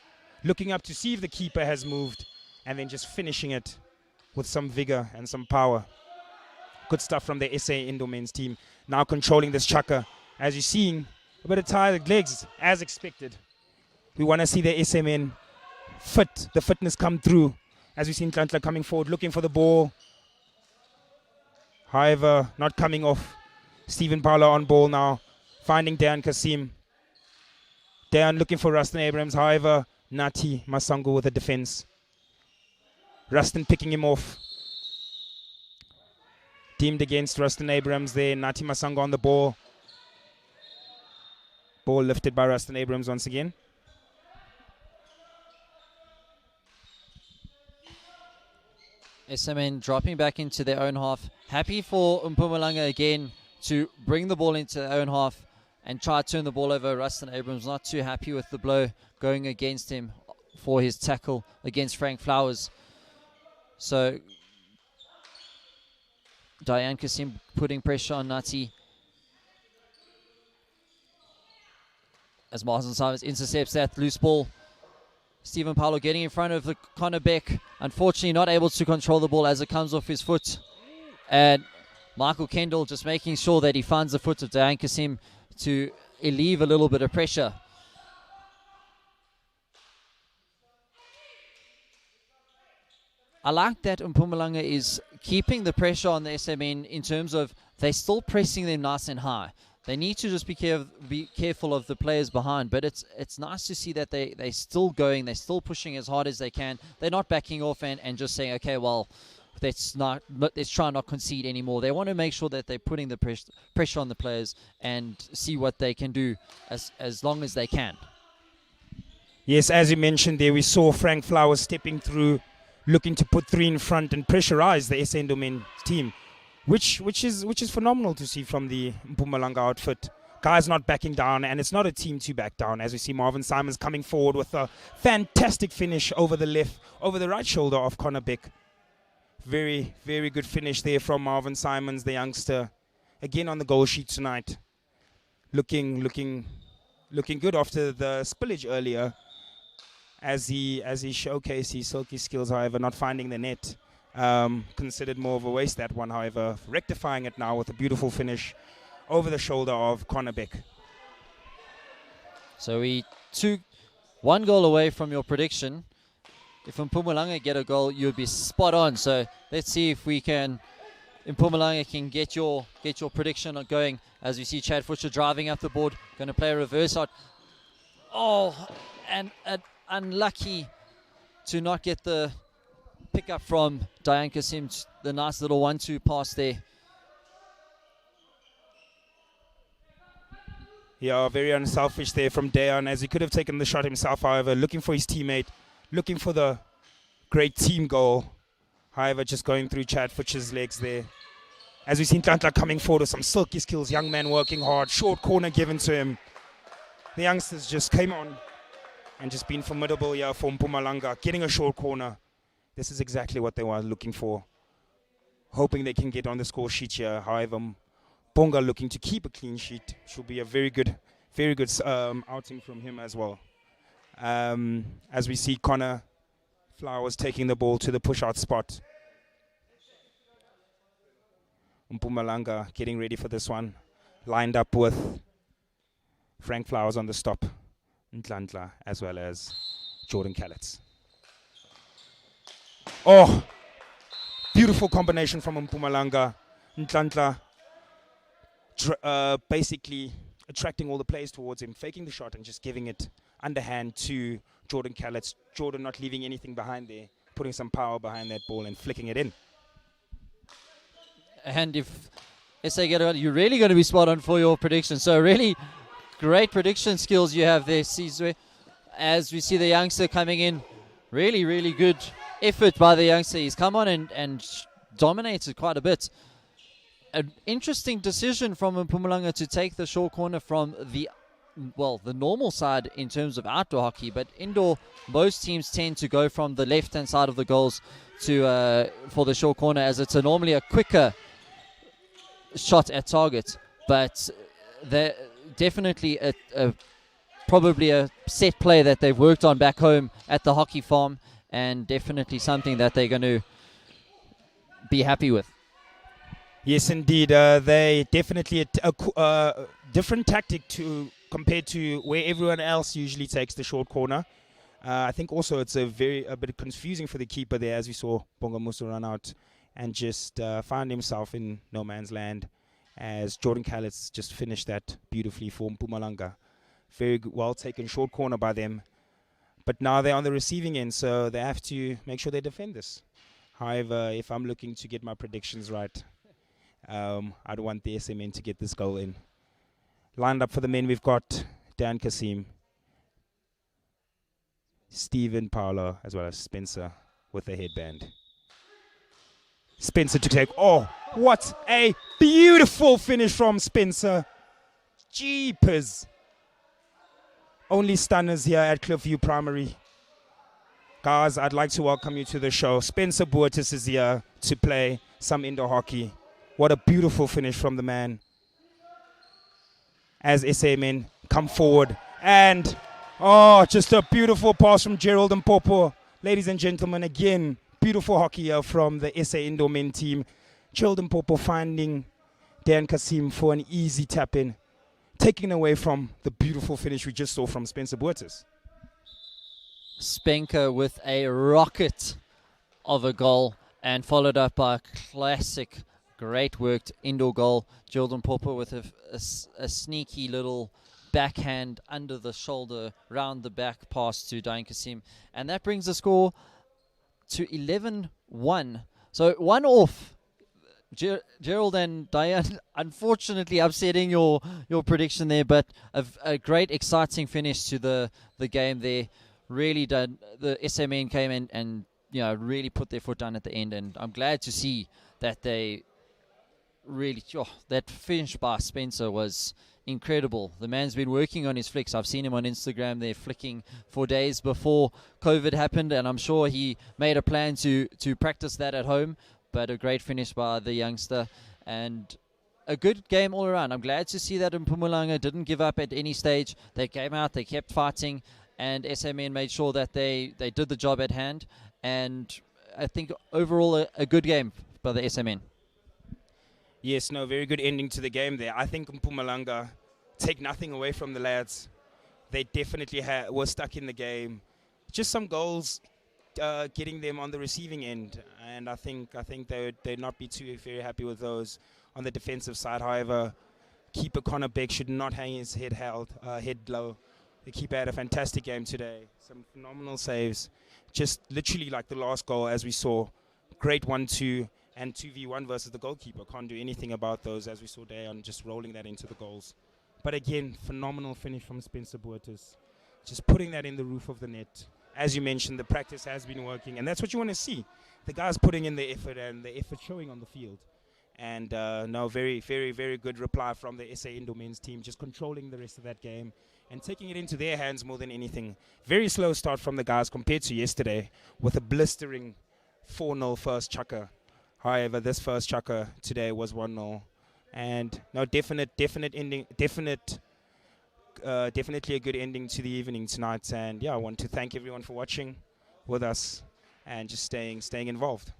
Looking up to see if the keeper has moved and then just finishing it with some vigor and some power. Good stuff from the SA Indo men's team. Now controlling this chukka. As you're seeing, a bit of tired legs as expected. We want to see the SMN fit, the fitness come through. As we see Nhlanhla coming forward, looking for the ball. However, not coming off. Stephen Paulo on ball now, finding Dayan Kasim. Dayan looking for Rustin Abrams. However, Nati Masango with the defense. Rustin picking him off. Deemed against Rustin Abrams there. Nati Masango on the ball. Ball lifted by Rustin Abrams once again. SMN dropping back into their own half. Happy for Mpumalanga again to bring the ball into their own half and try to turn the ball over. Rustin Abrams not too happy with the blow going against him for his tackle against Frank Flowers. So Dayan Kasim putting pressure on Nati. As Martin Simons intercepts that loose ball. Stephen Paulo getting in front of the Connor Beck. Unfortunately not able to control the ball as it comes off his foot. And Michael Kendall just making sure that he finds the foot of Dayan Kasim to relieve a little bit of pressure. I like that Mpumalanga is keeping the pressure on the SMN in terms of they're still pressing them nice and high. They need to just be careful of the players behind, but it's nice to see that they're still going, they're still pushing as hard as they can. They're not backing off and just saying, okay, well, let's try not concede anymore. They want to make sure that they're putting the pressure on the players and see what they can do as long as they can. Yes, as you mentioned there, we saw Frank Flowers stepping through, looking to put three in front and pressurize the SA Indo team. Which is phenomenal to see from the Mpumalanga outfit. Guys not backing down, and it's not a team to back down. As we see Marvin Simons coming forward with a fantastic finish over the right shoulder of Connor Beck. Very, very good finish there from Marvin Simons, the youngster. Again on the goal sheet tonight. Looking good after the spillage earlier. As he showcased his silky skills, however, not finding the net. Considered more of a waste, that one, however, rectifying it now with a beautiful finish over the shoulder of Connor Beck. So we took one goal away from your prediction. If Mpumalanga get a goal, you'd be spot on. So let's see if we can Mpumalanga can get your prediction going as we see Chad Futcher driving up the board, going to play a reverse out. Oh, and unlucky to not get the pickup from Dayan Kasim, the nice little 1-2 pass there. Yeah, very unselfish there from Dayan, as he could have taken the shot himself, however, looking for his teammate, looking for the great team goal. However, just going through Chad Futcher's legs there. As we've seen Tlantla coming forward with some silky skills, young man working hard, short corner given to him. The youngsters just came on and just been formidable here for Mpumalanga, getting a short corner. This is exactly what they were looking for. Hoping they can get on the score sheet here. However, Bonga looking to keep a clean sheet. Should be a very good outing from him as well. As we see Connor Flowers taking the ball to the push-out spot. Mpumalanga getting ready for this one. Lined up with Frank Flowers on the stop. Ntlantla as well as Jordan Callets. Oh, beautiful combination from Mpumalanga. Ntlantla basically attracting all the players towards him, faking the shot and just giving it underhand to Jordan Callets. Jordan not leaving anything behind there, putting some power behind that ball and flicking it in. And if SA get it, you're really going to be spot on for your prediction. So really great prediction skills you have there, Sizwe. As we see the youngster coming in, really, really good effort by the youngster. He's come on and dominated quite a bit. An interesting decision from Mpumalanga to take the short corner from the normal side in terms of outdoor hockey, but indoor, most teams tend to go from the left-hand side of the goals to for the short corner, as it's normally a quicker shot at target. But they're definitely probably a set play that they've worked on back home at the hockey farm, and definitely something that they're going to be happy with. Yes, indeed. They definitely a different tactic compared to where everyone else usually takes the short corner. I think also it's a bit confusing for the keeper there, as we saw Bonga Musa run out and just find himself in no man's land, as Jordan Callets just finished that beautifully for Mpumalanga. Very well taken short corner by them. But now they're on the receiving end, so they have to make sure they defend this. However, if I'm looking to get my predictions right, I'd want the SMN to get this goal in. Lined up for the men, we've got Dan Kasim, Stephen Paolo, as well as Spencer with the headband. Spencer to take. Oh, what a beautiful finish from Spencer. Jeepers. Only stunners here at Cliffview Primary. Guys, I'd like to welcome you to the show. Spencer Boertis is here to play some indoor hockey. What a beautiful finish from the man. As SA men come forward. And, just a beautiful pass from Gerald Mpopo. Ladies and gentlemen, again, beautiful hockey here from the SA Indoor Men team. Gerald Mpopo finding Dan Kasim for an easy tap-in, taking away from the beautiful finish we just saw from Spencer Boertis. Spenker with a rocket of a goal, and followed up by a classic, great worked indoor goal. Jordan Popper with a sneaky little backhand under the shoulder, round the back pass to Dayan Kasim. And that brings the score to 11-1. So 1 off. Gerald and Dayan, unfortunately upsetting your prediction there, but a great exciting finish to the game there. Really done. The SMN came in and really put their foot down at the end, and I'm glad to see that they really that finish by Spencer was incredible. The man's been working on his flicks. I've seen him on Instagram there flicking for days before COVID happened, and I'm sure he made a plan to practice that at home. But a great finish by the youngster, and a good game all around. I'm glad to see that Mpumalanga didn't give up at any stage. They came out, they kept fighting, and SMN made sure that they did the job at hand. And I think overall a good game by the SMN. Yes, no, very good ending to the game there. I think Mpumalanga take nothing away from the lads. They definitely were stuck in the game. Just some goals getting them on the receiving end, and I think they'd not be too very happy with those on the defensive side. However, keeper Connor Beck should not hang his head low. The keeper had a fantastic game today. Some phenomenal saves, just literally like the last goal, as we saw. Great 1-2 and 2v1 versus the goalkeeper. Can't do anything about those, as we saw Dayon just rolling that into the goals. But again, phenomenal finish from Spencer Boertes, just putting that in the roof of the net. As you mentioned, the practice has been working, and that's what you want to see. The guys putting in the effort, and the effort showing on the field. And no, very, very, very good reply from the SA Indo men's team, just controlling the rest of that game and taking it into their hands more than anything. Very slow start from the guys compared to yesterday, with a blistering 4-0 first chucker. However, this first chucker today was 1-0. And no, definite ending, definitely a good ending to the evening tonight. And yeah, I want to thank everyone for watching with us and just staying involved.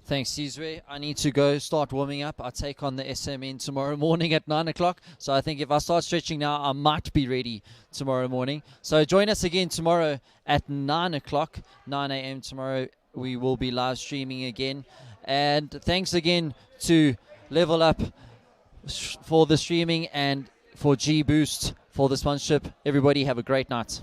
Thanks, Sizwe. I need to go start warming up. I take on the SMN tomorrow morning at 9 o'clock. So I think if I start stretching now, I might be ready tomorrow morning. So join us again tomorrow at 9 o'clock, 9 a.m. tomorrow. We will be live streaming again. And thanks again to Level Up for the streaming and for G Boost for the sponsorship. Everybody have a great night.